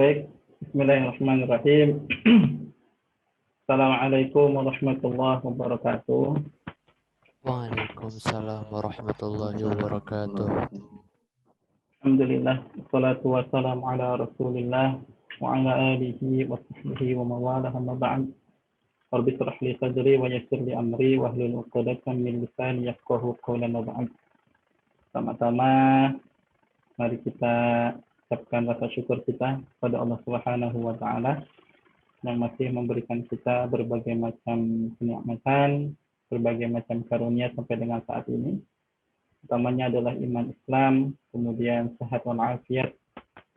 Baik, bismillahirrahmanirrahim. Assalamualaikum warahmatullahi wabarakatuh. Waalaikumsalam warahmatullahi wabarakatuh. Alhamdulillah, wassalatu wassalamu ala rasulillah wa ala alihi wa sahbihi wa mawalah amma ba'd. Rabbi shrah li sadri wa yassir li amri wa hlul 'uqdatam min lisani yafqahu qawli amma ba'd. Pertama-tama mari kita ucapkan rasa syukur kita kepada Allah Subhanahu wa taala yang masih memberikan kita berbagai macam kenikmatan, berbagai macam karunia sampai dengan saat ini. Utamanya adalah iman Islam, kemudian sehat walafiat,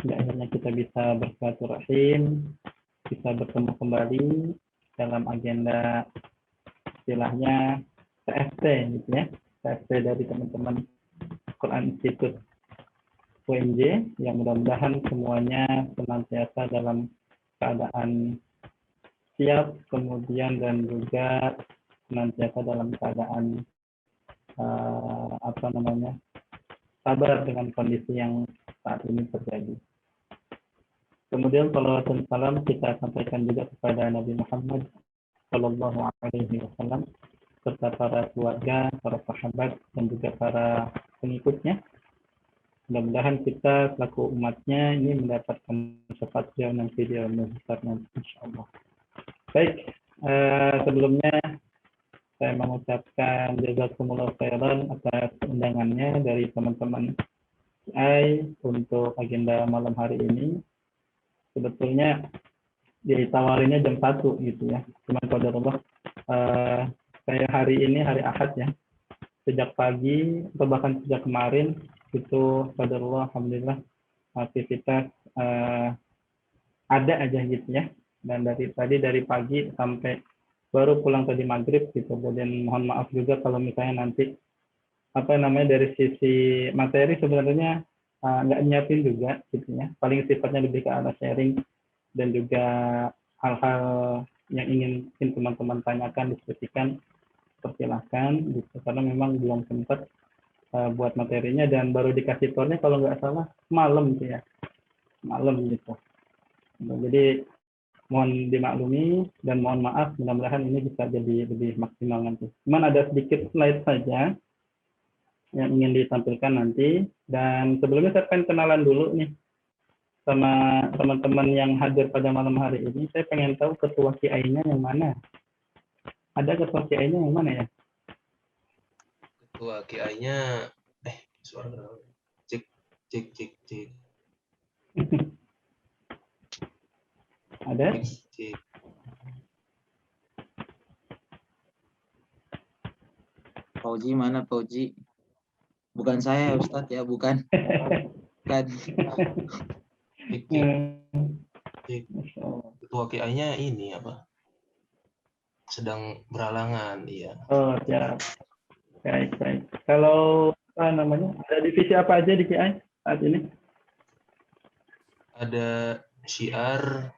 hingga akhirnya kita bisa bersilaturahim, bisa bertemu kembali dalam agenda istilahnya TFT gitu ya, TFT dari teman-teman Quran Institute UNJ, yang mudah-mudahan semuanya senantiasa dalam keadaan siap, kemudian dan juga senantiasa dalam keadaan sabar dengan kondisi yang saat ini terjadi. Kemudian salawat dan salam kita sampaikan juga kepada Nabi Muhammad Shallallahu Alaihi Wasallam serta para keluarga, para sahabat dan juga para pengikutnya. Mudah-mudahan kita selaku umatnya ini mendapatkan syafaat beliau nanti di alam besar nanti, insyaallah. Baik, sebelumnya saya mengucapkan jazakumullah khairan atas undangannya dari teman-teman CI untuk agenda malam hari ini. Sebetulnya ditawarinya jam 1 gitu ya. Cuman qadarullah saya hari ini hari Ahad ya. Sejak pagi atau bahkan sejak kemarin itu qadarullah alhamdulillah aktivitas ada aja gitu ya. Dan dari pagi sampai baru pulang tadi maghrib gitu. Dan mohon maaf juga kalau misalnya nanti dari sisi materi sebenarnya nggak nyiapin juga gitu ya. Paling sifatnya lebih ke arah sharing dan juga hal-hal yang ingin teman-teman tanyakan, diskusikan, persilahkan gitu. Karena memang belum sempat buat materinya dan baru dikasih tornya kalau nggak salah malam gitu ya. Malam gitu. Jadi mohon dimaklumi dan mohon maaf, mudah-mudahan ini bisa jadi lebih maksimal nanti. Cuman ada sedikit slide saja yang ingin ditampilkan nanti. Dan sebelumnya saya pengen kenalan dulu nih sama teman-teman yang hadir pada malam hari ini. Saya pengen tahu ketua QI-nya yang mana. Ada ketua QI-nya yang mana ya? Ketua QI-nya suara cek. Ada? Cek. Fauji mana Fauji? Bukan saya Ustadz ya, bukan. Bukan. Cek. Ketua QI-nya ini apa? Sedang beralangan, iya. Oh, siap. Baik. Kalau ada divisi apa aja di QI saat ini? Ada Syiar,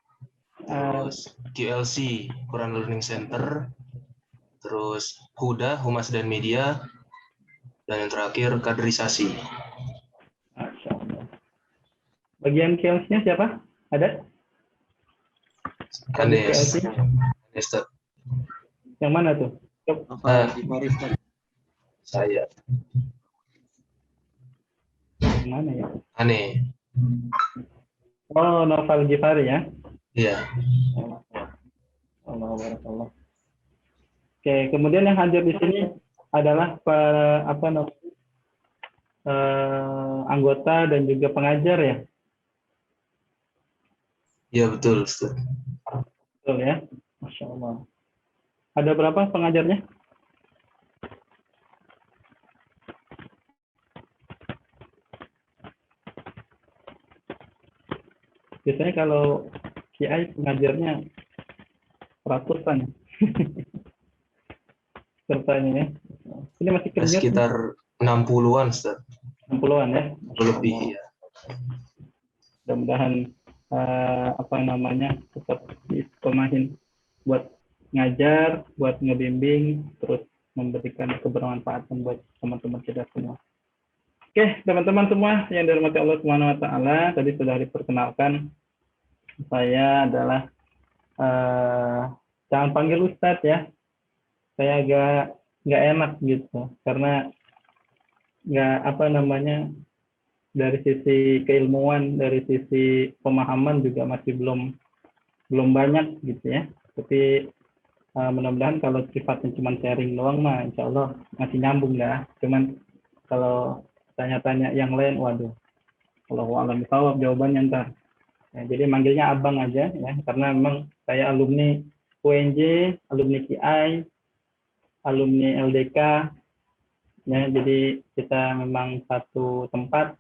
terus QLC, Quran Learning Center, terus Huda, Humas dan Media, dan yang terakhir kaderisasi. Masya Allah. Bagian QLC-nya siapa? Ada? Anes. Yang mana tuh? Saya. Yang mana ya? Ane. Oh, Noval Gifari ya? Iya. Allah. Oke, kemudian yang hadir di sini adalah para anggota dan juga pengajar ya? Iya betul, Ustaz. Betul ya? Masya Allah. Ada berapa pengajarnya? Biasanya kalau QI pengajarnya ratusan. Sertanya ya. Ini masih kerja sekitar 60-an, Ustaz. 60-an ya. Lebih ya. Mudah-mudahan tetap diskomahin buat ngajar, buat ngebimbing, terus memberikan kebermanfaatan buat teman-teman kita semua. Oke, teman-teman semua yang dirahmati Allah Subhanahu wa taala, tadi sudah diperkenalkan saya adalah jangan panggil Ustadz ya. Saya agak nggak enak gitu karena dari sisi keilmuan, dari sisi pemahaman juga masih belum banyak gitu ya. Tapi mudah-mudahan kalau sifatnya cuma sharing doang mah insya Allah masih nyambung dah. Cuman kalau tanya-tanya yang lain, waduh, Allahu a'lam bishawab jawabannya ntar. Ya, jadi manggilnya abang aja ya, karena memang saya alumni UNJ, alumni KI, alumni LDK, ya, jadi kita memang satu tempat,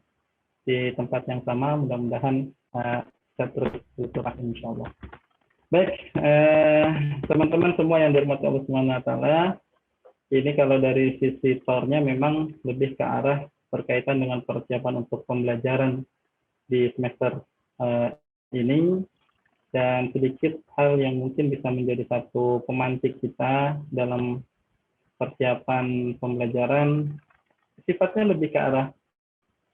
di tempat yang sama, mudah-mudahan bisa terus bersilaturahmi insya Allah. Baik, teman-teman semua yang dirahmati Allah Subhanahu wa Ta'ala, ini kalau dari sisi tor-nya memang lebih ke arah berkaitan dengan persiapan untuk pembelajaran di semester ini, dan sedikit hal yang mungkin bisa menjadi satu pemantik kita dalam persiapan pembelajaran, sifatnya lebih ke arah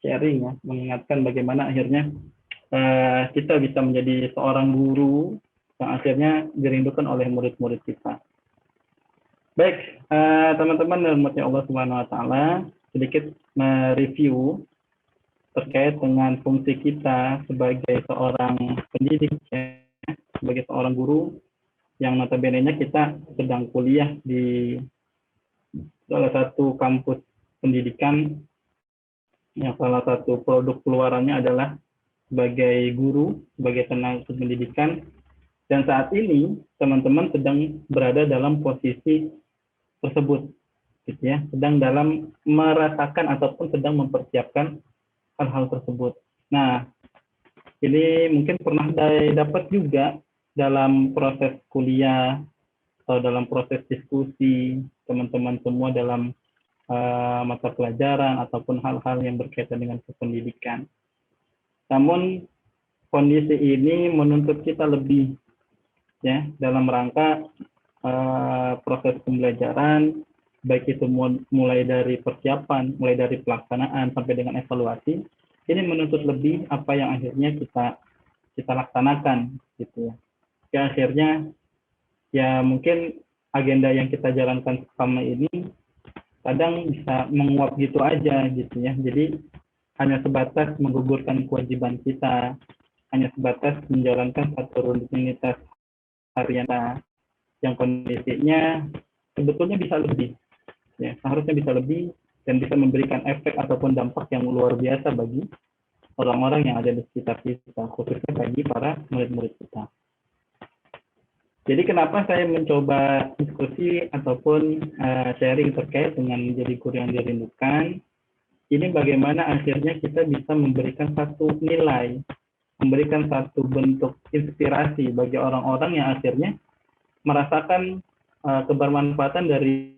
sharing ya, mengingatkan bagaimana akhirnya kita bisa menjadi seorang guru yang akhirnya dirindukan oleh murid-murid kita. Baik, teman-teman rahmatnya Allah Subhanahu wa Ta'ala, sedikit mereview terkait dengan fungsi kita sebagai seorang pendidik, ya, sebagai seorang guru yang notabene-nya kita sedang kuliah di salah satu kampus pendidikan yang salah satu produk keluarannya adalah sebagai guru, sebagai tenaga pendidikan, dan saat ini teman-teman sedang berada dalam posisi tersebut, gitu ya, sedang dalam merasakan ataupun sedang mempersiapkan hal-hal tersebut. Nah, ini mungkin pernah dapat juga dalam proses kuliah atau dalam proses diskusi teman-teman semua dalam mata pelajaran ataupun hal-hal yang berkaitan dengan pendidikan. Namun kondisi ini menuntut kita lebih ya dalam rangka proses pembelajaran, baik itu mulai dari persiapan, mulai dari pelaksanaan sampai dengan evaluasi, ini menuntut lebih apa yang akhirnya kita laksanakan gitu ya. Ya akhirnya ya mungkin agenda yang kita jalankan selama ini kadang bisa menguap gitu aja gitu ya. Jadi hanya sebatas menggugurkan kewajiban kita, hanya sebatas menjalankan satu rutinitas harian yang kondisinya sebetulnya bisa lebih. Ya, seharusnya bisa lebih dan bisa memberikan efek ataupun dampak yang luar biasa bagi orang-orang yang ada di sekitar kita, khususnya bagi para murid-murid kita. Jadi kenapa saya mencoba diskusi ataupun sharing terkait dengan menjadi guru yang dirindukan, ini bagaimana akhirnya kita bisa memberikan satu nilai, memberikan satu bentuk inspirasi bagi orang-orang yang akhirnya merasakan kebermanfaatan dari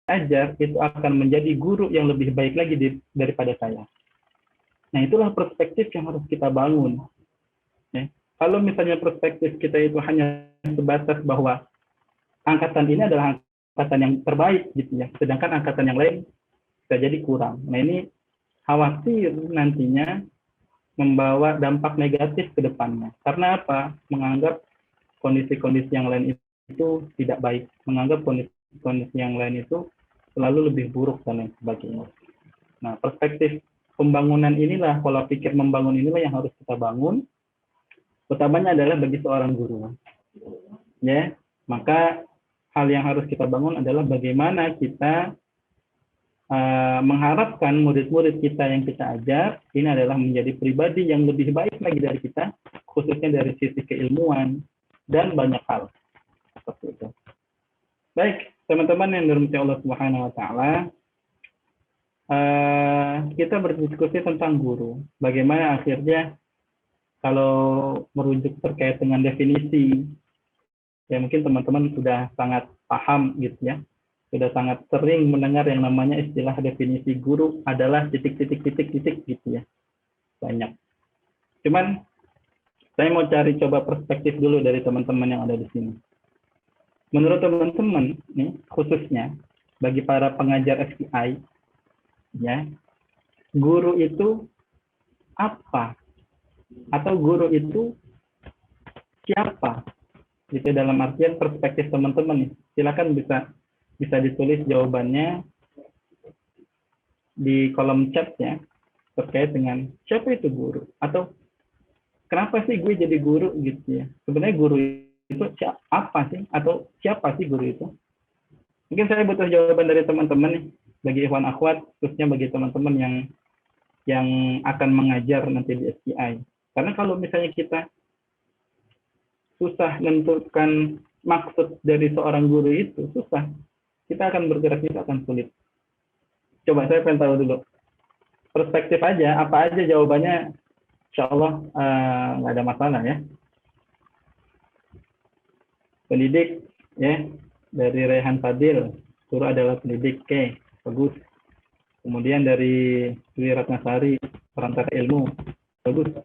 ajar itu akan menjadi guru yang lebih baik lagi daripada saya. Nah, itulah perspektif yang harus kita bangun. Ya. Kalau misalnya perspektif kita itu hanya sebatas bahwa angkatan ini adalah angkatan yang terbaik, gitu ya, sedangkan angkatan yang lain bisa jadi kurang. Nah, ini khawatir nantinya membawa dampak negatif ke depannya. Karena apa? Menganggap kondisi-kondisi yang lain itu tidak baik, menganggap kondisi yang lain itu selalu lebih buruk dan lain sebagainya. Nah, perspektif pembangunan inilah, pola pikir membangun inilah yang harus kita bangun. Utamanya adalah bagi seorang guru. Ya, maka hal yang harus kita bangun adalah bagaimana kita mengharapkan murid-murid kita yang kita ajar ini adalah menjadi pribadi yang lebih baik lagi dari kita, khususnya dari sisi keilmuan dan banyak hal seperti itu. Baik, teman-teman yang dirahmati Allah Subhanahu wa Ta'ala, kita berdiskusi tentang guru. Bagaimana akhirnya kalau merujuk terkait dengan definisi, ya mungkin teman-teman sudah sangat paham gitu ya, sudah sangat sering mendengar yang namanya istilah definisi guru adalah titik-titik gitu ya, banyak. Cuman saya mau cari coba perspektif dulu dari teman-teman yang ada di sini. Menurut teman-teman nih, khususnya bagi para pengajar FTI, ya, guru itu apa? Atau guru itu siapa? Gitu dalam artian perspektif teman-teman nih. Silakan bisa ditulis jawabannya di kolom chat ya, terkait dengan siapa itu guru, atau kenapa sih gue jadi guru gitu ya. Sebenarnya guru itu apa sih, atau siapa sih guru itu? Mungkin saya butuh jawaban dari teman-teman nih, bagi ikhwan akhwat, khususnya bagi teman-teman yang akan mengajar nanti di STI. Karena kalau misalnya kita susah menentukan maksud dari seorang guru itu, susah. Kita akan bergerak, itu akan sulit. Coba saya pengen tahu dulu. Perspektif aja, apa aja jawabannya, insya Allah nggak ada masalah ya. Pendidik, ya, dari Rehan Fadil, guru adalah pendidik, oke, bagus. Kemudian dari Dwi Ratnasari, perantara ilmu, bagus.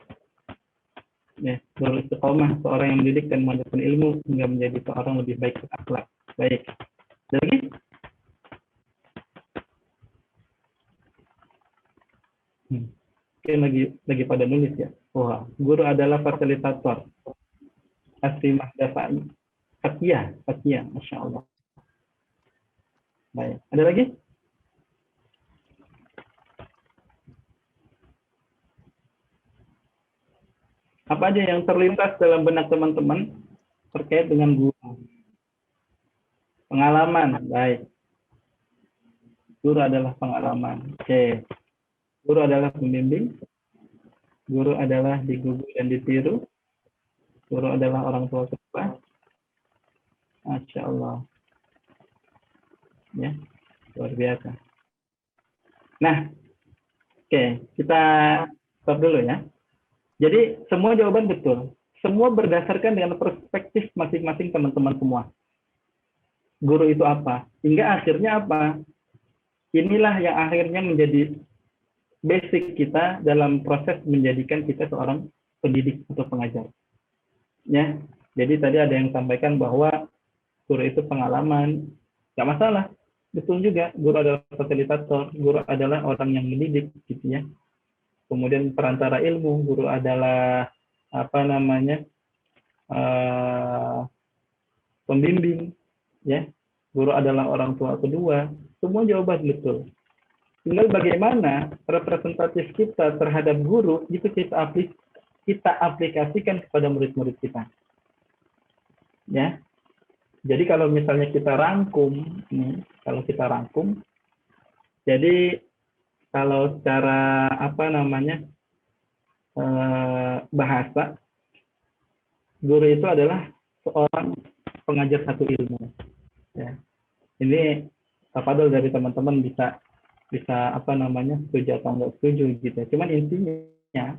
Ya, Nurul Istiqomah, seorang yang mendidik dan mengajarkan ilmu hingga menjadi seorang lebih baik berakhlak. Baik. Ada lagi? Oke, lagi pada nulis ya. Wah, guru adalah fasilitator. Asri Mahdafai. Fakia, Masya Allah. Baik. Ada lagi? Apa aja yang terlintas dalam benak teman-teman terkait dengan guru? Pengalaman, baik. Guru adalah pengalaman. Oke. Guru adalah pembimbing. Guru adalah digugu dan ditiru. Guru adalah orang tua kita. Masya Allah. Ya, luar biasa. Nah, oke, kita stop dulu ya. Jadi semua jawaban betul. Semua berdasarkan dengan perspektif masing-masing teman-teman semua. Guru itu apa? Hingga akhirnya apa? Inilah yang akhirnya menjadi basic kita dalam proses menjadikan kita seorang pendidik atau pengajar. Ya, jadi tadi ada yang sampaikan bahwa guru itu pengalaman, nggak masalah, betul juga. Guru adalah fasilitator, guru adalah orang yang mendidik, gitu ya. Kemudian perantara ilmu, guru adalah pembimbing, ya. Guru adalah orang tua kedua. Semua jawaban betul. Tinggal bagaimana representatif kita terhadap guru itu kita aplikasikan kepada murid-murid kita. Ya. Jadi kalau misalnya kita rangkum, jadi kalau secara bahasa, guru itu adalah seorang pengajar satu ilmu. Ya. Ini tafadhol dari teman-teman bisa setuju atau enggak setuju gitu. Cuman intinya,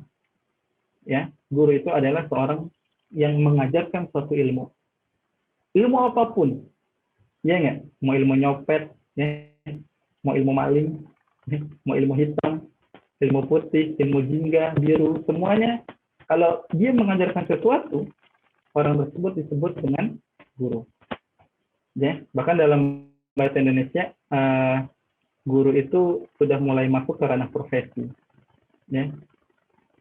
ya, guru itu adalah seorang yang mengajarkan suatu ilmu. Ilmu apapun, ya nggak? Mau ilmu nyopet, ya, mau ilmu maling, mau ilmu hitam, ilmu putih, ilmu jingga, biru, semuanya. Kalau dia mengajarkan sesuatu, orang tersebut disebut dengan guru. Ya, bahkan dalam bahasa Indonesia, guru itu sudah mulai masuk ke ranah profesi. Ya,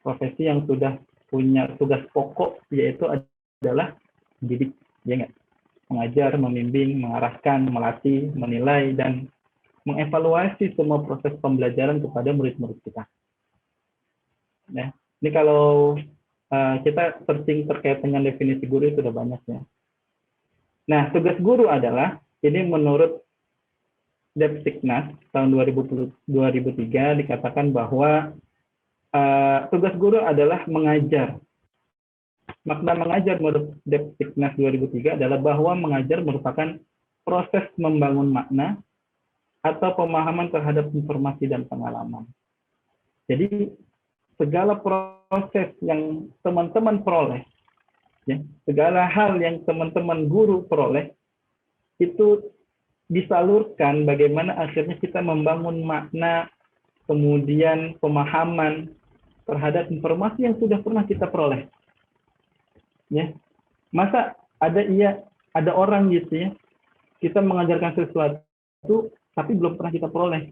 profesi yang sudah punya tugas pokok yaitu adalah mendidik, ya nggak? Mengajar, membimbing, mengarahkan, melatih, menilai, dan mengevaluasi semua proses pembelajaran kepada murid-murid kita. Ya, ini kalau kita searching terkait dengan definisi guru itu sudah banyak ya. Nah, tugas guru adalah, ini menurut Depstiknas tahun 2003 dikatakan bahwa tugas guru adalah mengajar. Makna mengajar menurut Depstiknas 2003 adalah bahwa mengajar merupakan proses membangun makna atau pemahaman terhadap informasi dan pengalaman. Jadi segala proses yang teman-teman peroleh, ya, segala hal yang teman-teman guru peroleh, itu disalurkan bagaimana akhirnya kita membangun makna, kemudian pemahaman terhadap informasi yang sudah pernah kita peroleh. Ya, masa ada orang gitu ya, kita mengajarkan sesuatu tapi belum pernah kita peroleh,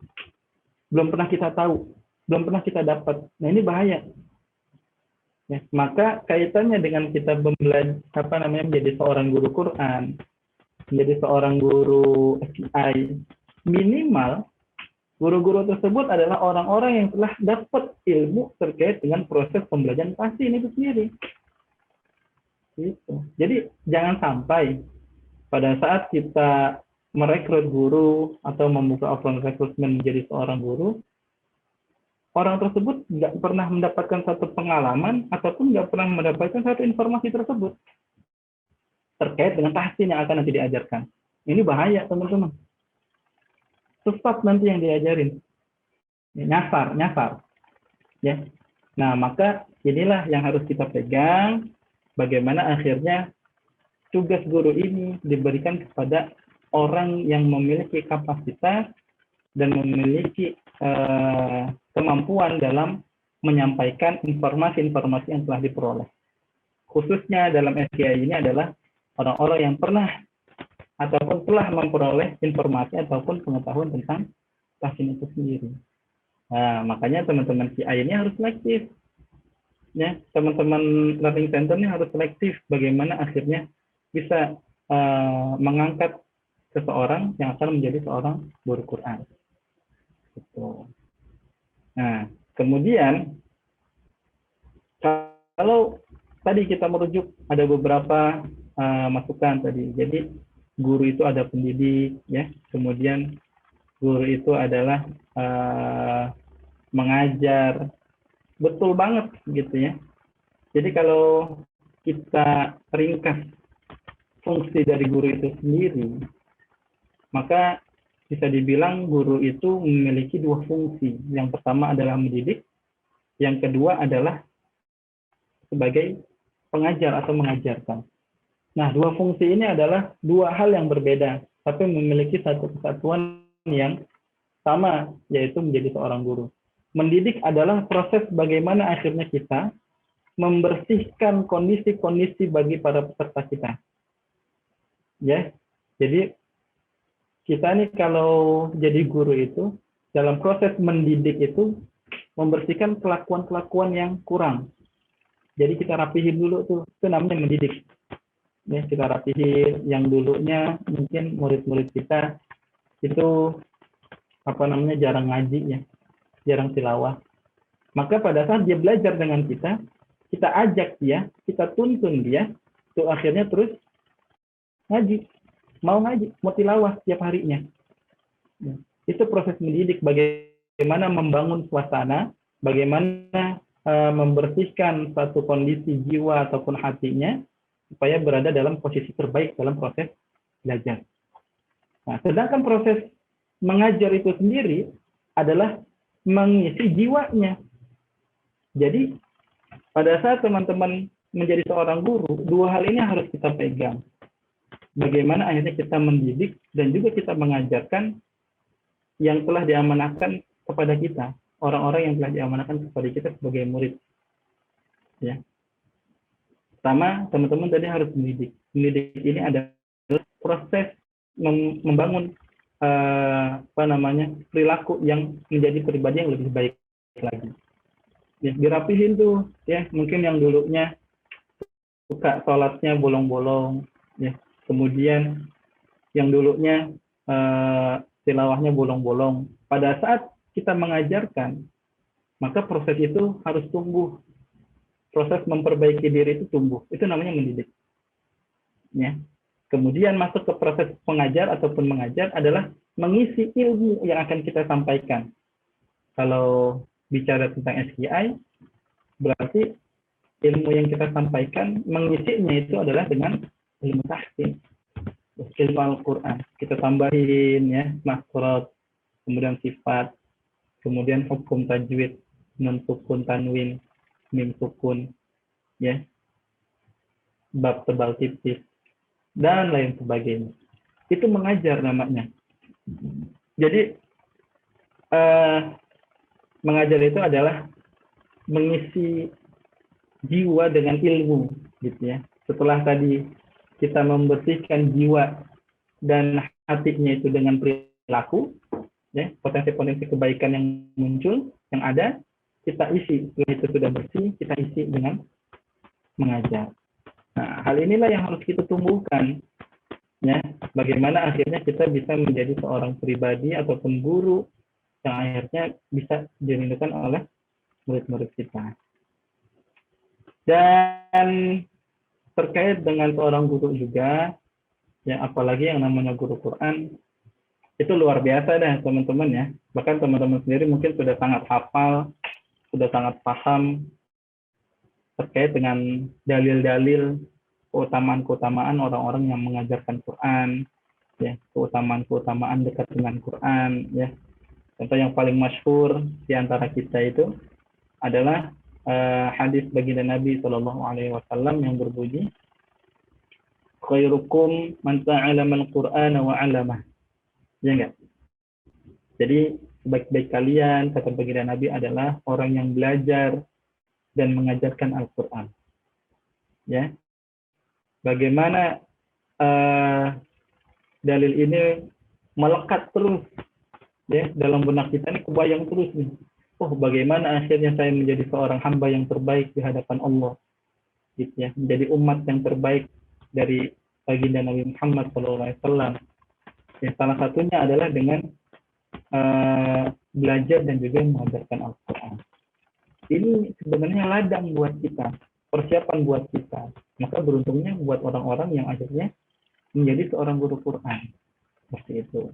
belum pernah kita tahu, belum pernah kita dapat. Nah, ini bahaya. Ya, maka kaitannya dengan kita menjadi seorang guru Quran, menjadi seorang guru SCI, minimal guru-guru tersebut adalah orang-orang yang telah dapat ilmu terkait dengan proses pembelajaran pasti ini sendiri. Gitu. Jadi jangan sampai pada saat kita merekrut guru atau membuka open rekrutmen menjadi seorang guru, orang tersebut nggak pernah mendapatkan satu pengalaman ataupun nggak pernah mendapatkan satu informasi tersebut terkait dengan tahsin yang akan nanti diajarkan. Ini bahaya, teman-teman. Sesat nanti yang diajarin. Nyasar. Ya. Nah, maka inilah yang harus kita pegang, bagaimana akhirnya tugas guru ini diberikan kepada orang yang memiliki kapasitas dan memiliki kemampuan dalam menyampaikan informasi-informasi yang telah diperoleh. Khususnya dalam SKI ini adalah orang-orang yang pernah ataupun telah memperoleh informasi ataupun pengetahuan tentang tahsin itu sendiri. Nah, makanya teman-teman CI ini harus selektif. Ya, teman-teman learning center ini harus selektif bagaimana akhirnya bisa mengangkat seseorang yang akan menjadi seorang guru Quran. Gitu. Nah, kemudian kalau tadi kita merujuk ada beberapa masukan tadi. Jadi guru itu ada pendidik, ya. Kemudian guru itu adalah mengajar. Betul banget gitu ya. Jadi kalau kita ringkas fungsi dari guru itu sendiri, maka bisa dibilang guru itu memiliki dua fungsi. Yang pertama adalah mendidik, yang kedua adalah sebagai pengajar atau mengajarkan. Nah, dua fungsi ini adalah dua hal yang berbeda, tapi memiliki satu kesatuan yang sama, yaitu menjadi seorang guru. Mendidik adalah proses bagaimana akhirnya kita membersihkan kondisi-kondisi bagi para peserta kita. Ya, jadi kita nih kalau jadi guru itu dalam proses mendidik itu membersihkan kelakuan-kelakuan yang kurang. Jadi kita rapihin dulu tuh, itu namanya mendidik. Ya, kita rapihin yang dulunya mungkin murid-murid kita itu jarang ngaji ya, jarang tilawah. Maka pada saat dia belajar dengan kita ajak dia, kita tuntun dia, tuh akhirnya terus ngaji, mau tilawah setiap harinya. Ya, itu proses mendidik, bagaimana membangun suasana, bagaimana membersihkan satu kondisi jiwa ataupun hatinya supaya berada dalam posisi terbaik dalam proses belajar. Nah, sedangkan proses mengajar itu sendiri adalah mengisi jiwanya. Jadi pada saat teman-teman menjadi seorang guru, dua hal ini harus kita pegang. Bagaimana akhirnya kita mendidik dan juga kita mengajarkan yang telah diamanahkan kepada kita, orang-orang yang telah diamanahkan kepada kita sebagai murid. Ya. Pertama, teman-teman tadi harus mendidik. Mendidik ini adalah proses membangun perilaku yang menjadi pribadi yang lebih baik lagi. Ya, dirapihin tuh, ya, mungkin yang dulunya suka sholatnya bolong-bolong, ya, kemudian yang dulunya tilawahnya bolong-bolong. Pada saat kita mengajarkan, maka proses itu harus tumbuh. Proses memperbaiki diri itu tumbuh. Itu namanya mendidik. Ya. Kemudian masuk ke proses pengajar ataupun mengajar adalah mengisi ilmu yang akan kita sampaikan. Kalau bicara tentang SKI, berarti ilmu yang kita sampaikan, mengisinya itu adalah dengan ilmu tahsin, ilmu Al-Quran. Kita tambahin ya, makhraj, kemudian sifat, kemudian hukum tajwid. nun sukun tanwin, mim sukun, ya, bab tebal tipis, dan lain sebagainya. Itu mengajar namanya. Jadi mengajar itu adalah mengisi jiwa dengan ilmu, gitu ya. Setelah tadi kita membersihkan jiwa dan hatinya itu dengan perilaku, ya, potensi-potensi kebaikan yang muncul, yang ada, kita isi. Setelah itu sudah bersih, kita isi dengan mengajar. Nah, hal inilah yang harus kita tumbuhkan, ya. Bagaimana akhirnya kita bisa menjadi seorang pribadi ataupun guru yang akhirnya bisa dirindukan oleh murid-murid kita. Dan terkait dengan seorang guru juga, ya, apalagi yang namanya guru Quran, itu luar biasa deh teman-teman ya. Bahkan teman-teman sendiri mungkin sudah sangat hafal, sudah sangat paham terkait dengan dalil-dalil keutamaan-keutamaan orang-orang yang mengajarkan Quran, ya, keutamaan-keutamaan dekat dengan Quran, ya. Contoh yang paling masyhur di antara kita itu adalah hadis baginda Nabi SAW yang berbunyi, khairukum man ta'allama al-Qur'ana wa 'allamah. Ya enggak? Jadi sebaik-baik kalian, kata baginda Nabi, adalah orang yang belajar dan mengajarkan Al-Qur'an. Ya. Bagaimana dalil ini melekat terus, ya, dalam benak kita, ini kebayang terus nih. Oh, bagaimana akhirnya saya menjadi seorang hamba yang terbaik di hadapan Allah, gitu ya, menjadi umat yang terbaik dari baginda Nabi Muhammad SAW. Ya, salah satunya adalah dengan belajar dan juga mengajarkan Al-Quran. Ini sebenarnya ladang buat kita, persiapan buat kita. Maka beruntungnya buat orang-orang yang akhirnya menjadi seorang guru Quran. Seperti itu.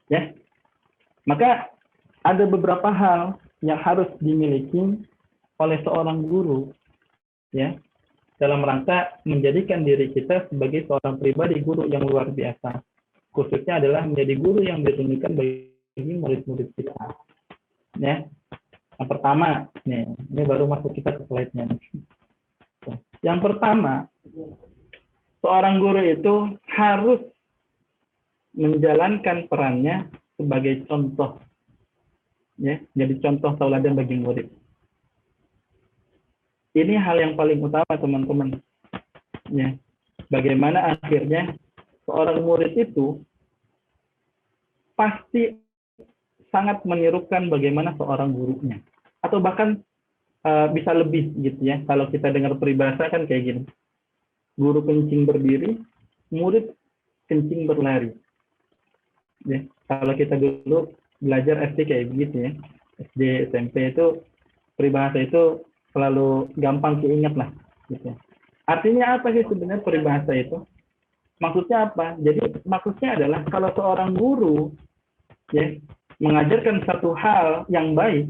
Ya. Maka ada beberapa hal yang harus dimiliki oleh seorang guru, ya, dalam rangka menjadikan diri kita sebagai seorang pribadi guru yang luar biasa. Khususnya adalah menjadi guru yang ditunjukkan bagi murid-murid kita. Ya. Yang pertama, nih, ini baru masuk kita ke slide-nya. Yang pertama, seorang guru itu harus menjalankan perannya sebagai contoh, ya, jadi contoh tauladan bagi murid. Ini hal yang paling utama, teman-teman. Ya, bagaimana akhirnya seorang murid itu pasti sangat menirukan bagaimana seorang gurunya, atau bahkan bisa lebih, gitu ya. Kalau kita dengar peribahasa kan kayak gini, guru kencing berdiri, murid kencing berlari. Ya, kalau kita dulu belajar SD kayak begitu ya, SD, SMP itu peribahasa itu selalu gampang diingat lah, gitu ya. Artinya apa sih sebenarnya peribahasa itu? Maksudnya apa? Jadi maksudnya adalah kalau seorang guru, ya, mengajarkan satu hal yang baik,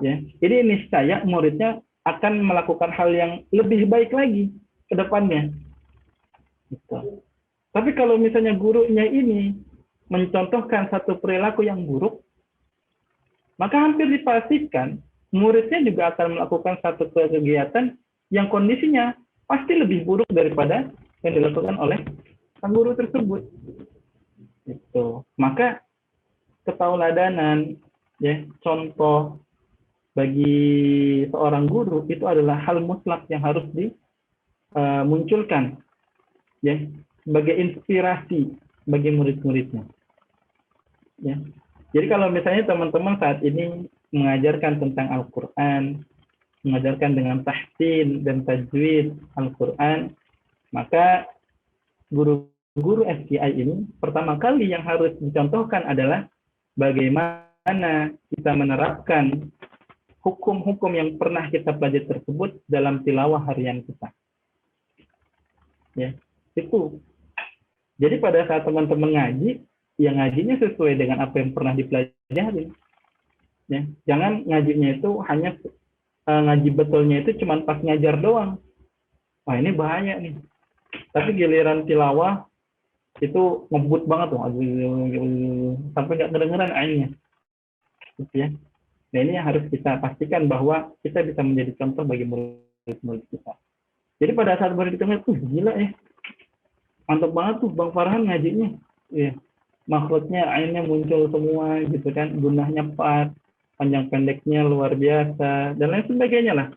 ya, ini niscaya muridnya akan melakukan hal yang lebih baik lagi ke depannya. Gitu. Tapi kalau misalnya gurunya ini mencontohkan satu perilaku yang buruk, maka hampir dipastikan muridnya juga akan melakukan satu kegiatan yang kondisinya pasti lebih buruk daripada yang dilakukan oleh sang guru tersebut. Itu. Maka ketauladanan, ya, contoh bagi seorang guru itu adalah hal mutlak yang harus dimunculkan, ya, sebagai inspirasi bagi murid-muridnya. Ya. Jadi kalau misalnya teman-teman saat ini mengajarkan tentang Al-Quran, mengajarkan dengan tahsin dan tajwid Al-Quran, maka guru-guru FKI ini pertama kali yang harus dicontohkan adalah bagaimana kita menerapkan hukum-hukum yang pernah kita pelajari tersebut dalam tilawah harian kita. Ya, itu. Jadi pada saat teman-teman ngaji, yang ngajinya sesuai dengan apa yang pernah dipelajari. Ya, jangan ngajinya itu hanya ngaji betulnya itu cuma pas ngajar doang. Wah, ini bahaya nih. Tapi giliran tilawah itu ngebut banget tuh, sampai nggak kedengeran ainnya. Gitu ya. Nah, ini yang harus kita pastikan bahwa kita bisa menjadi contoh bagi murid-murid kita. Jadi pada saat murid kita ngeliat, gila ya, mantap banget tuh Bang Farhan ngajinya. Ya, makhluknya, ainnya muncul semua gitu kan, gunahnya pas, panjang pendeknya luar biasa, dan lain sebagainya lah.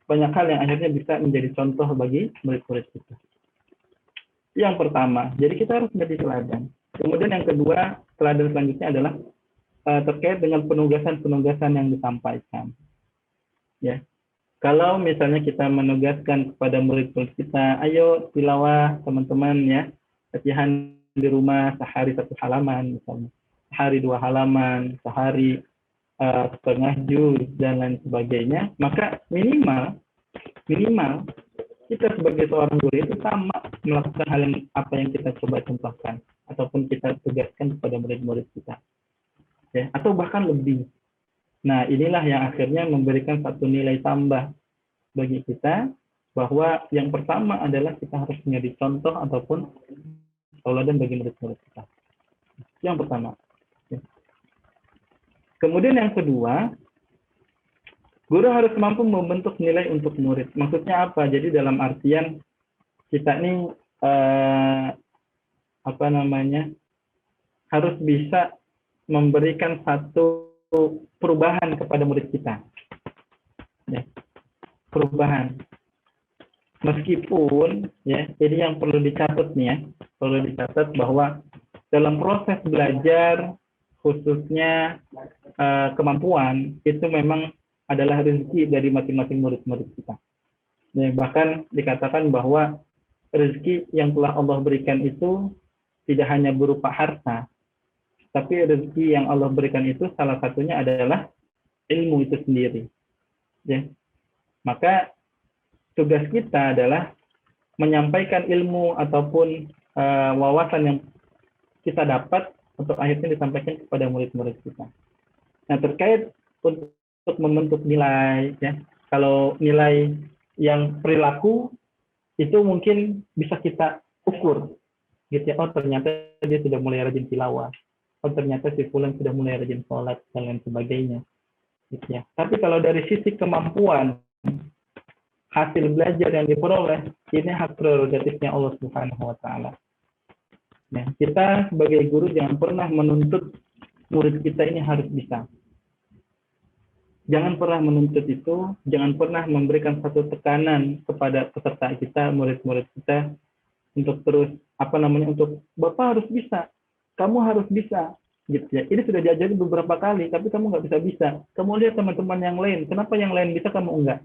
Banyak hal yang akhirnya bisa menjadi contoh bagi murid-murid kita. Yang pertama, jadi kita harus menjadi teladan. Kemudian yang kedua, teladan selanjutnya adalah terkait dengan penugasan-penugasan yang disampaikan. Ya, kalau misalnya kita menugaskan kepada murid-murid kita, ayo tilawah teman-teman ya, latihan di rumah sehari 1 halaman misalnya, sehari 2 halaman, sehari setengah juz dan lain sebagainya, maka minimal kita sebagai seorang guru itu sama melakukan hal yang apa yang kita coba contohkan ataupun kita tugaskan kepada murid-murid kita, ya, atau bahkan lebih. Nah, inilah yang akhirnya memberikan satu nilai tambah bagi kita, bahwa yang pertama adalah kita harus menjadi contoh ataupun tauladan bagi murid-murid kita. Yang pertama. Kemudian yang kedua, guru harus mampu membentuk nilai untuk murid. Maksudnya apa? Jadi dalam artian kita ini harus bisa memberikan satu perubahan kepada murid kita. Ya, perubahan. Meskipun ya, jadi yang perlu dicatat nih ya, perlu dicatat bahwa dalam proses belajar khususnya kemampuan itu memang adalah rezeki dari masing-masing murid-murid kita. Ya, bahkan dikatakan bahwa rezeki yang telah Allah berikan itu tidak hanya berupa harta, tapi rezeki yang Allah berikan itu salah satunya adalah ilmu itu sendiri. Ya. Maka tugas kita adalah menyampaikan ilmu ataupun wawasan yang kita dapat untuk akhirnya disampaikan kepada murid-murid kita. Nah, terkait untuk membentuk nilai, ya, kalau nilai yang perilaku itu mungkin bisa kita ukur, gitu ya. Oh, ternyata dia sudah mulai rajin tilawah. Oh, ternyata si fulan sudah mulai rajin sholat dan lain sebagainya, gitu ya. Tapi kalau dari sisi kemampuan, hasil belajar yang diperoleh, ini hak prerogatifnya Allah Subhanahu wa Ta'ala. Nah, kita sebagai guru jangan pernah menuntut murid kita ini harus bisa. Jangan pernah menuntut itu, jangan pernah memberikan satu tekanan kepada peserta kita, murid-murid kita, untuk terus untuk Bapak harus bisa, kamu harus bisa, gitu ya. Ini sudah diajari beberapa kali, tapi kamu nggak bisa. Kamu lihat teman-teman yang lain, kenapa yang lain bisa kamu enggak?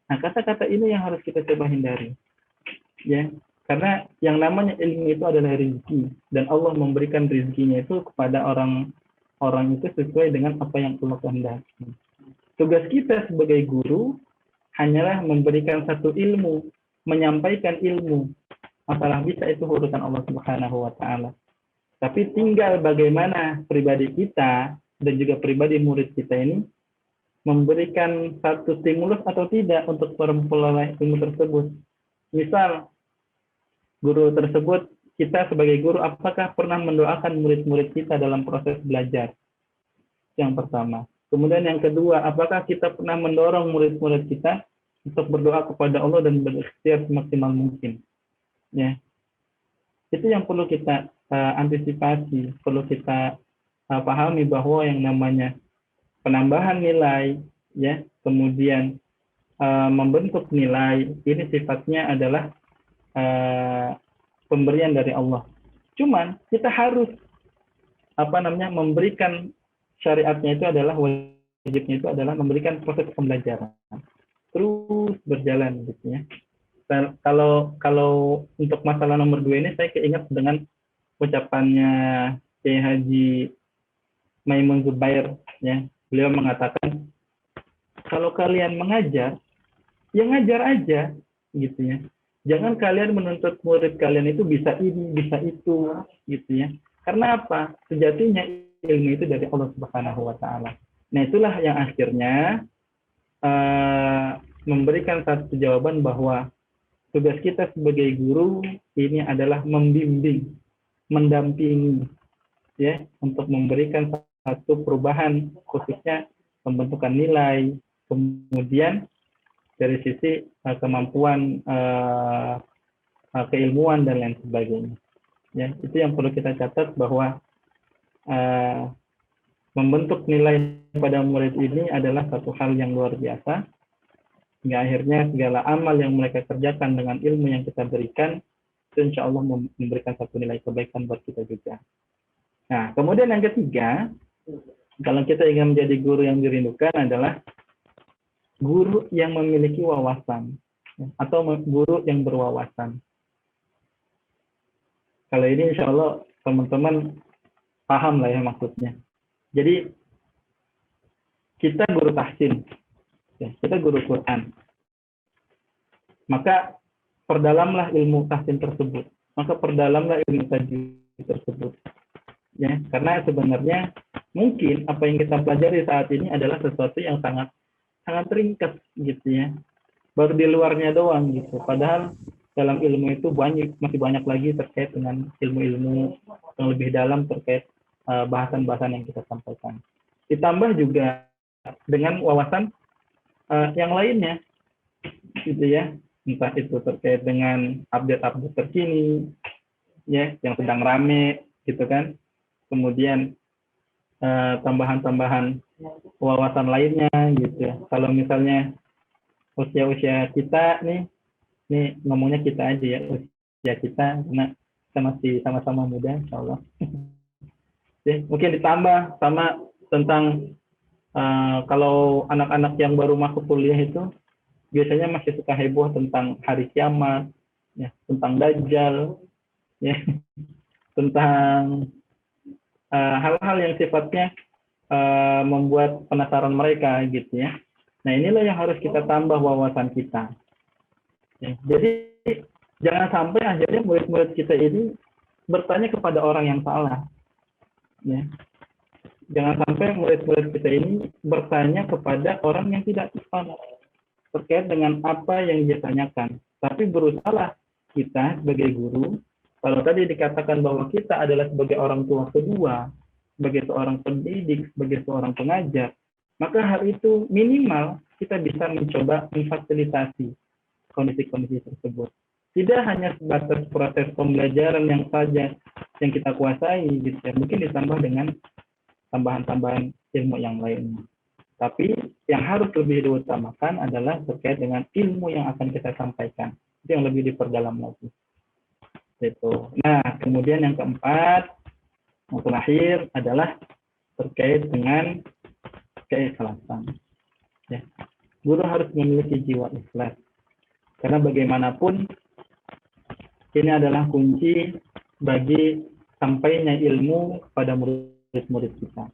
Nah, kata-kata ini yang harus kita coba hindari, ya. Karena yang namanya ilmu itu adalah rezeki, dan Allah memberikan rezekinya itu kepada orang itu sesuai dengan apa yang Allah kehendaki. Tugas kita sebagai guru hanyalah memberikan satu ilmu, menyampaikan ilmu. Masalah bisa itu urusan Allah Subhanahu wa Ta'ala. Tapi tinggal bagaimana pribadi kita dan juga pribadi murid kita ini memberikan satu stimulus atau tidak untuk memperoleh ilmu tersebut. Misal guru tersebut, kita sebagai guru apakah pernah mendoakan murid-murid kita dalam proses belajar? Yang pertama. Kemudian yang kedua, apakah kita pernah mendorong murid-murid kita untuk berdoa kepada Allah dan berikhtiar semaksimal mungkin? Ya. Itu yang perlu kita antisipasi, perlu kita pahami bahwa yang namanya penambahan nilai, ya, kemudian membentuk nilai, ini sifatnya adalah pemberian dari Allah. Cuman kita harus memberikan syariatnya itu adalah wajibnya itu adalah memberikan proses pembelajaran terus berjalan, gitu ya. Dan kalau untuk masalah nomor 2 ini saya keingat dengan ucapannya Kiai Haji Maimun Zubair, ya. Beliau mengatakan, kalau kalian mengajar, ya ngajar aja, gitu ya. Jangan kalian menuntut murid kalian itu bisa ini, bisa itu, gitu ya. Karena apa? Sejatinya ilmu itu dari Allah Subhanahu wa Ta'ala. Nah, itulah yang akhirnya memberikan satu jawaban bahwa tugas kita sebagai guru ini adalah membimbing, mendampingi, ya, untuk memberikan satu perubahan khususnya pembentukan nilai, kemudian dari sisi kemampuan keilmuan dan lain sebagainya. Ya, itu yang perlu kita catat bahwa membentuk nilai pada murid ini adalah satu hal yang luar biasa, hingga akhirnya segala amal yang mereka kerjakan dengan ilmu yang kita berikan, itu insya Allah memberikan satu nilai kebaikan buat kita juga. Nah, kemudian yang ketiga, kalau kita ingin menjadi guru yang dirindukan adalah guru yang memiliki wawasan, atau guru yang berwawasan. Kalau ini insya Allah teman-teman paham lah ya maksudnya. Jadi kita guru tahsin, ya, kita guru Quran. Maka perdalamlah ilmu tahsin tersebut. Maka perdalamlah ilmu tajwid tersebut. Ya, karena sebenarnya mungkin apa yang kita pelajari saat ini adalah sesuatu yang sangat ringkas gitu ya. Baru di luarnya doang gitu. Padahal dalam ilmu itu masih banyak lagi terkait dengan ilmu-ilmu yang lebih dalam terkait bahasan-bahasan yang kita sampaikan. Ditambah juga dengan wawasan yang lainnya, gitu ya, entah itu terkait dengan update-update terkini, ya, yang sedang rame, gitu kan. Kemudian tambahan-tambahan wawasan lainnya, gitu ya. Kalau misalnya usia-usia kita nih ngomongnya kita aja ya, usia kita, karena kita masih sama-sama muda, insya Allah. Mungkin ditambah sama tentang kalau anak-anak yang baru masuk kuliah itu biasanya masih suka heboh tentang hari kiamat, ya, tentang dajjal, ya, tentang hal-hal yang sifatnya membuat penasaran mereka gitu ya. Nah, inilah yang harus kita tambah wawasan kita. Ya, jadi jangan sampai akhirnya murid-murid kita ini bertanya kepada orang yang salah. Ya. Jangan sampai murid-murid kita ini bertanya kepada orang yang tidak tepat terkait dengan apa yang dia tanyakan. Tapi berusaha kita sebagai guru, kalau tadi dikatakan bahwa kita adalah sebagai orang tua kedua, sebagai seorang pendidik, sebagai seorang pengajar, maka hal itu minimal kita bisa mencoba memfasilitasi kondisi-kondisi tersebut. Tidak hanya sebatas proses pembelajaran yang saja yang kita kuasai, gitu ya. Mungkin ditambah dengan tambahan-tambahan ilmu yang lainnya. Tapi yang harus lebih diutamakan adalah terkait dengan ilmu yang akan kita sampaikan. Itu yang lebih diperdalam lagi. Gitu. Nah, kemudian yang keempat, yang terakhir adalah terkait dengan keikhlasan. Ya. Guru harus memiliki jiwa ikhlas. Karena bagaimanapun ini adalah kunci bagi sampainya ilmu pada murid-murid kita.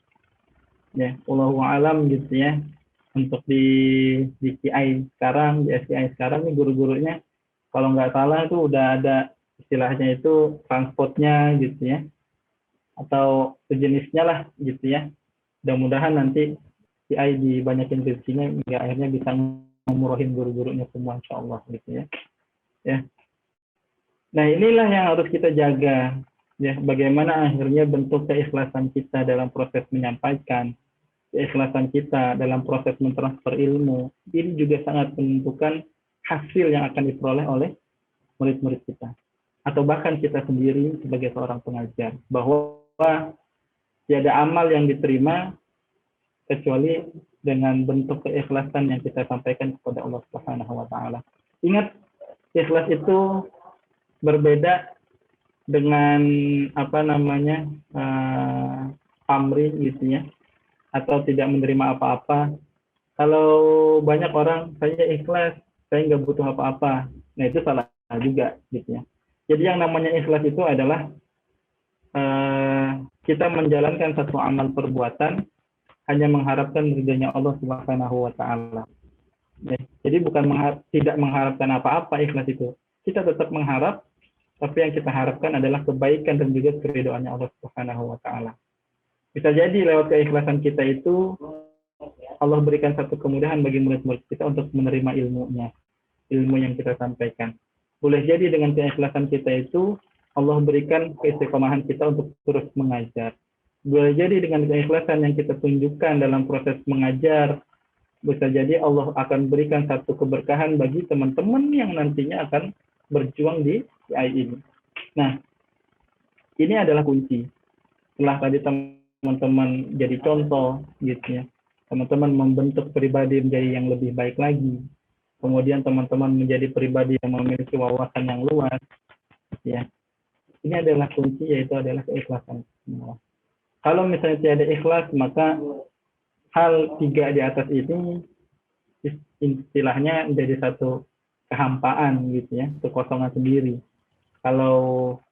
Ya, Allahu a'lam gitu ya. Untuk di CI sekarang, di SCI sekarang nih guru-gurunya kalau nggak salah itu udah ada istilahnya itu transportnya gitu ya. Atau sejenisnya lah gitu ya. Mudah-mudahan nanti CI dibanyakin rezekinya hingga akhirnya bisa memurahin guru-gurunya semua insyaallah gitu ya. Ya. Nah, inilah yang harus kita jaga, ya, bagaimana akhirnya bentuk keikhlasan kita dalam proses menyampaikan, keikhlasan kita dalam proses mentransfer ilmu, ini juga sangat menentukan hasil yang akan diperoleh oleh murid-murid kita, atau bahkan kita sendiri sebagai seorang pengajar, bahwa tiada amal yang diterima kecuali dengan bentuk keikhlasan yang kita sampaikan kepada Allah Subhanahu wa taala. Ingat, ikhlas itu berbeda dengan pamrih gitu ya, atau tidak menerima apa-apa. Kalau banyak orang, saya ikhlas, saya nggak butuh apa-apa, nah itu salah juga gitu ya. Jadi yang namanya ikhlas itu adalah kita menjalankan satu amal perbuatan hanya mengharapkan ridhonya Allah Subhanahu wa taala. Jadi bukan tidak mengharapkan apa-apa ikhlas itu. Kita tetap mengharap, tapi yang kita harapkan adalah kebaikan dan juga keridhoannya Allah Subhanahu wa taala. Bisa jadi lewat keikhlasan kita itu Allah berikan satu kemudahan bagi murid-murid kita untuk menerima ilmunya, ilmu yang kita sampaikan. Boleh jadi dengan keikhlasan kita itu Allah berikan keistiqomahan kita untuk terus mengajar. Boleh jadi dengan keikhlasan yang kita tunjukkan dalam proses mengajar, bisa jadi Allah akan berikan satu keberkahan bagi teman-teman yang nantinya akan berjuang di CI ini. Nah, ini adalah kunci. Setelah tadi teman-teman jadi contoh, gitu ya, teman-teman membentuk pribadi menjadi yang lebih baik lagi. Kemudian teman-teman menjadi pribadi yang memiliki wawasan yang luas, ya. Ini adalah kunci, yaitu adalah keikhlasan. Kalau misalnya tiada ikhlas, maka hal 3 di atas ini istilahnya menjadi satu kehampaan gitu ya, kekosongan sendiri. Kalau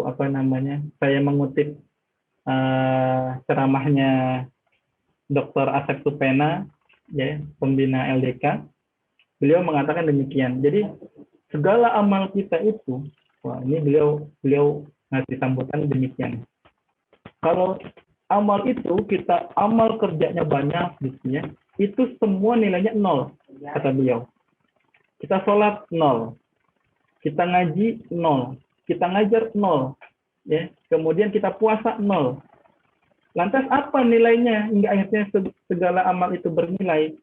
apa namanya, saya mengutip ceramahnya Dr. Asep Supena, ya, pembina LDK, beliau mengatakan demikian. Jadi segala amal kita itu, wah ini beliau ngasih sambutan demikian. Kalau amal itu kita amal kerjanya banyak gitu ya, itu semua nilainya 0, kata beliau. Kita sholat 0, kita ngaji 0, kita ngajar 0, ya. Kemudian kita puasa 0. Lantas apa nilainya hingga akhirnya segala amal itu bernilai?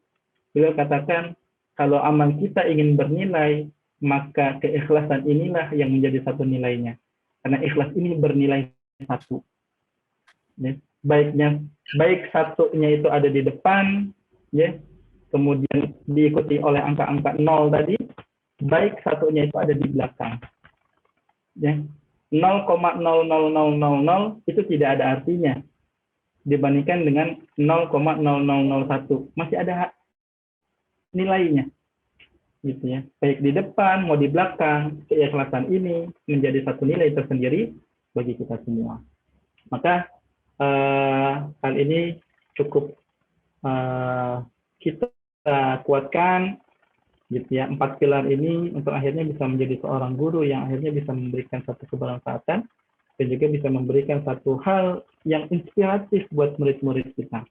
Beliau katakan, kalau amal kita ingin bernilai, maka keikhlasan inilah yang menjadi satu nilainya. Karena ikhlas ini bernilai 1. Ya. Baik satunya itu ada di depan, ya, kemudian diikuti oleh angka-angka 0 tadi, baik satunya itu ada di belakang. Ya. 0,00000 itu tidak ada artinya dibandingkan dengan 0,0001, masih ada nilainya, gitu ya. Baik di depan mau di belakang, keikhlasan ini menjadi satu nilai tersendiri bagi kita semua. Maka hal ini cukup kita kuatkan, gitu ya, 4 pilar ini untuk akhirnya bisa menjadi seorang guru yang akhirnya bisa memberikan satu kebermanfaatan dan juga bisa memberikan satu hal yang inspiratif buat murid-murid kita.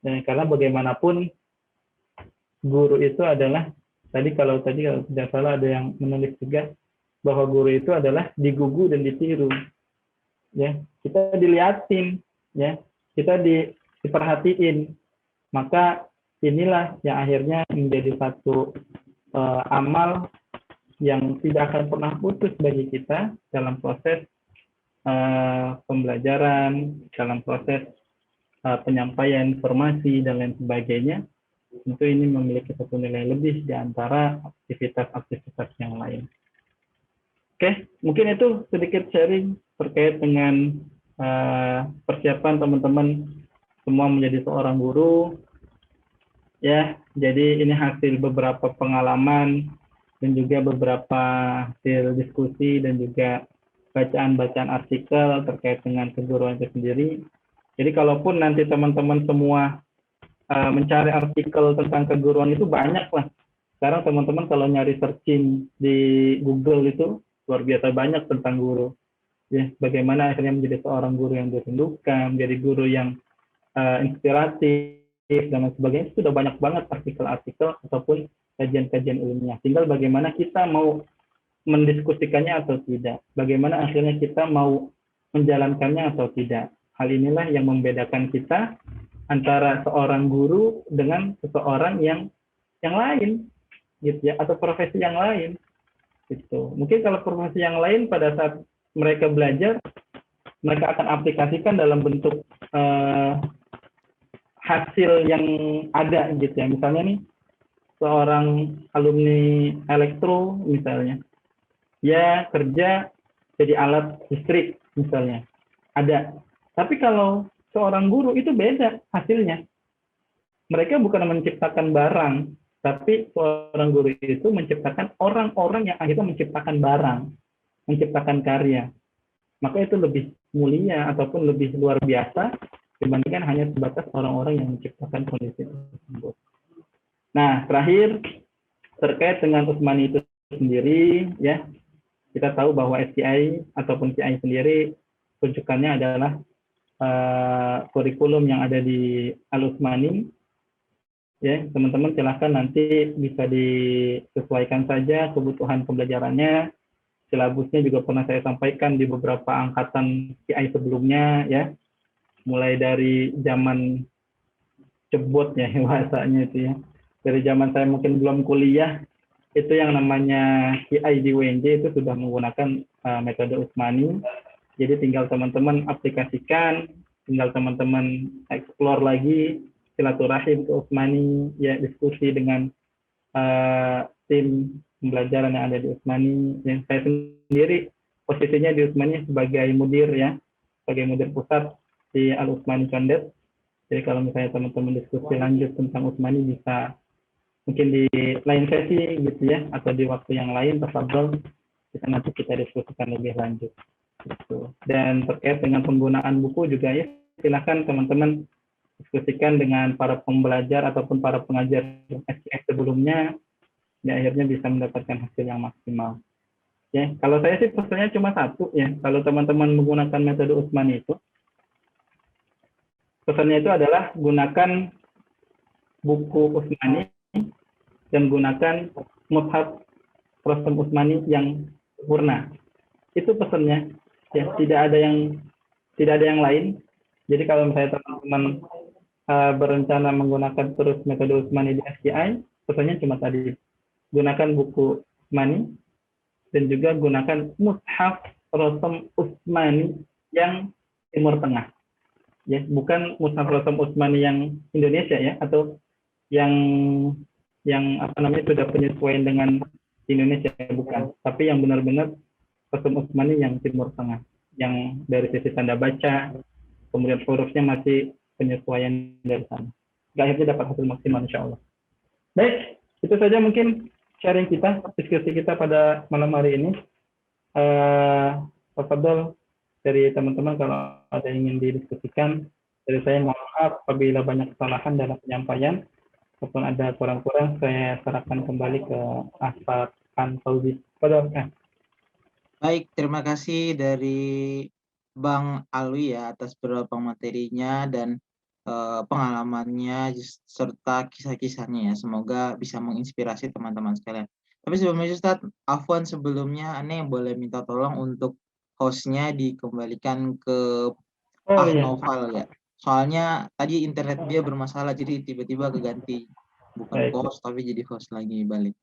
Dan karena bagaimanapun guru itu adalah kalau tidak salah ada yang menulis juga bahwa guru itu adalah digugu dan ditiru. Ya, kita dilihatin, ya, kita diperhatiin, maka inilah yang akhirnya menjadi satu amal yang tidak akan pernah putus bagi kita dalam proses pembelajaran, dalam proses penyampaian informasi dan lain sebagainya. Tentu ini memiliki satu nilai lebih di antara aktivitas-aktivitas yang lain. Oke, mungkin itu sedikit sharing terkait dengan persiapan teman-teman semua menjadi seorang guru. Ya, jadi ini hasil beberapa pengalaman dan juga beberapa hasil diskusi dan juga bacaan-bacaan artikel terkait dengan keguruan itu sendiri. Jadi kalaupun nanti teman-teman semua mencari artikel tentang keguruan itu banyak lah. Sekarang teman-teman kalau nyari searching di Google itu luar biasa banyak tentang guru. Ya, bagaimana akhirnya menjadi seorang guru yang dirindukan, menjadi guru yang inspiratif dan lain sebagainya. Itu sudah banyak banget artikel-artikel ataupun kajian-kajian ilmiah. Tinggal bagaimana kita mau mendiskusikannya atau tidak. Bagaimana akhirnya kita mau menjalankannya atau tidak. Hal inilah yang membedakan kita antara seorang guru dengan seseorang yang lain, gitu ya, atau profesi yang lain. Gitu. Mungkin kalau profesi yang lain pada saat mereka belajar, mereka akan aplikasikan dalam bentuk hasil yang ada, gitu ya. Misalnya nih, seorang alumni elektro misalnya, ya kerja jadi alat listrik misalnya, ada. Tapi kalau seorang guru itu beda hasilnya. Mereka bukan menciptakan barang, tapi seorang guru itu menciptakan orang-orang yang akhirnya menciptakan barang, menciptakan karya. Maka itu lebih mulia ataupun lebih luar biasa dibandingkan hanya sebatas orang-orang yang menciptakan kondisi tersebut. Nah, terakhir terkait dengan Utsmani itu sendiri, ya, kita tahu bahwa SCI ataupun CI sendiri rujukannya adalah kurikulum yang ada di Al-Utsmani. Ya, teman-teman silahkan nanti bisa disesuaikan saja kebutuhan pembelajarannya. Silabusnya juga pernah saya sampaikan di beberapa angkatan CI sebelumnya, ya. mulai dari zaman cebot ya bahasanya itu ya. Dari zaman saya mungkin belum kuliah, itu yang namanya QI di UNJ itu sudah menggunakan metode Utsmani. Jadi tinggal teman-teman aplikasikan, tinggal teman-teman explore lagi silaturahim ke Utsmani, ya diskusi dengan tim pembelajaran yang ada di Utsmani. Yang saya sendiri posisinya di Utsmani sebagai mudir ya, sebagai mudir pusat di Al Utsmani Condet. Jadi kalau misalnya teman-teman diskusi lanjut tentang Utsmani bisa mungkin di lain sesi gitu ya, atau di waktu yang lain, tafadhol kita nanti kita diskusikan lebih lanjut. Gitu. Dan terkait dengan penggunaan buku juga ya, silakan teman-teman diskusikan dengan para pembelajar ataupun para pengajar SKS sebelumnya, ya akhirnya bisa mendapatkan hasil yang maksimal. Ya, kalau saya sih pesannya cuma satu ya, kalau teman-teman menggunakan metode Utsmani itu, pesannya itu adalah gunakan buku Utsmani dan gunakan mushaf Rasam Utsmani yang sempurna. Itu pesannya. Ya, tidak ada yang lain. Jadi kalau misalnya teman-teman berencana menggunakan terus metode Utsmani di SKI, pesannya cuma tadi, gunakan buku Utsmani dan juga gunakan mushaf Rasam Utsmani yang Timur Tengah. Ya, bukan mushaf Rasam Utsmani yang Indonesia ya, atau yang sudah penyesuaian dengan Indonesia, bukan, tapi yang benar-benar Rasam Utsmani yang Timur Tengah, yang dari sisi tanda baca, kemudian hurufnya masih penyesuaian dari sana. Akhirnya dapat hasil maksimal insya Allah. Baik, itu saja mungkin sharing kita, diskusi kita pada malam hari ini. Tafadhol dari teman-teman kalau ada yang ingin didiskusikan. Dari saya mohon maaf apabila banyak kesalahan dalam penyampaian, ataupun ada kurang-kurang, saya serahkan kembali ke Asfahan Fauzi. Baik, terima kasih dari Bang Alwi ya atas beberapa materinya dan pengalamannya serta kisah-kisahnya ya. Semoga bisa menginspirasi teman-teman sekalian. Tapi sebelumnya Ustaz, afwan sebelumnya Ane boleh minta tolong untuk hostnya dikembalikan ke Noval ya. Soalnya tadi internet dia bermasalah jadi tiba-tiba keganti bukan host tapi jadi host lagi balik.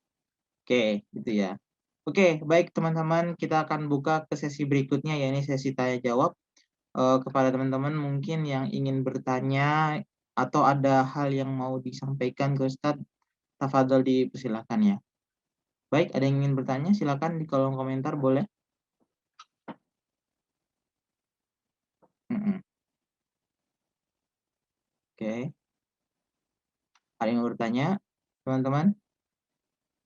Oke, gitu ya. Oke, baik teman-teman, kita akan buka ke sesi berikutnya ya, ini sesi tanya jawab. Kepada teman-teman mungkin yang ingin bertanya atau ada hal yang mau disampaikan ke Ustadz, tafadhol dipersilakan ya. Baik, ada yang ingin bertanya, silakan di kolom komentar boleh. Oke. Ada yang mau bertanya, teman-teman?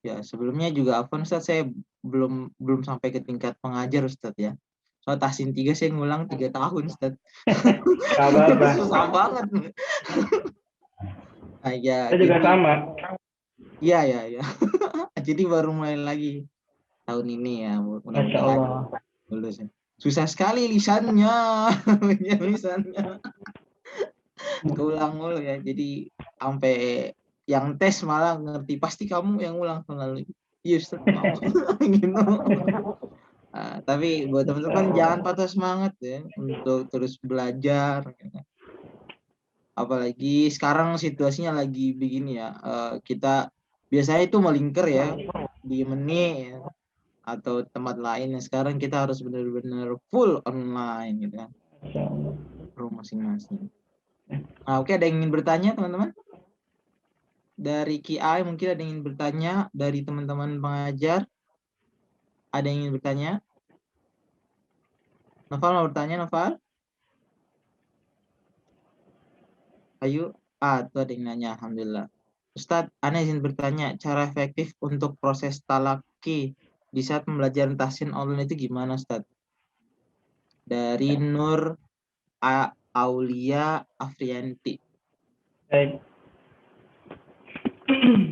Ya, sebelumnya juga afwan Ustadz, saya belum sampai ke tingkat pengajar Ustadz ya. Soal tahsin 3 saya ngulang 3 tahun Ustadz. Susah banget. Nah, ya, saya juga sama. Iya. Jadi baru mulai lagi tahun ini ya. Mudah-mudahan lulus. Susah sekali lisannya. Lisannya. Keulang mulu ya. Jadi sampai yang tes malah ngerti. Pasti kamu yang ulang kali. Iya Ustaz. Gitu. Tapi buat teman-teman jangan patah semangat ya untuk terus belajar. Apalagi sekarang situasinya lagi begini ya. Kita biasanya itu melingkar ya di Meni ya, atau tempat lain. Sekarang kita harus benar-benar full online gitu kan. Rumah masing-masing. Nah, oke, ada yang ingin bertanya teman-teman? Dari KI mungkin ada yang ingin bertanya, dari teman-teman pengajar ada yang ingin bertanya? Noval mau bertanya, Noval? Ayo, tuh ada yang nanya, alhamdulillah. Ustadz, Ana izin bertanya, cara efektif untuk proses talaki di saat pembelajaran tahsin online itu gimana, Ustadz? Dari Nur Aulia Afrianti. Baik.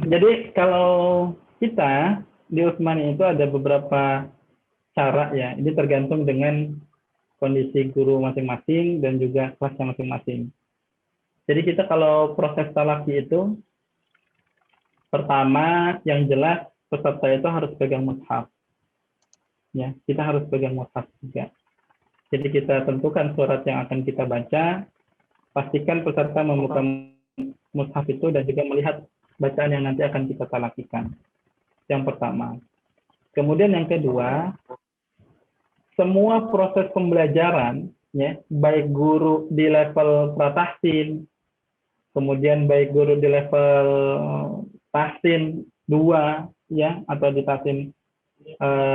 Jadi kalau kita di Utsmani itu ada beberapa cara ya. Ini tergantung dengan kondisi guru masing-masing dan juga kelasnya masing-masing. Jadi kita kalau proses talaki itu, pertama yang jelas peserta itu harus pegang mushaf. Ya, kita harus pegang mushaf juga. Jadi kita tentukan surat yang akan kita baca, Pastikan peserta membuka mushaf itu dan juga melihat bacaan yang nanti akan kita talakikan. Yang pertama. Kemudian yang kedua, semua proses pembelajaran, ya, baik guru di level pratahsin, kemudian baik guru di level tahsin 2, ya, atau di tahsin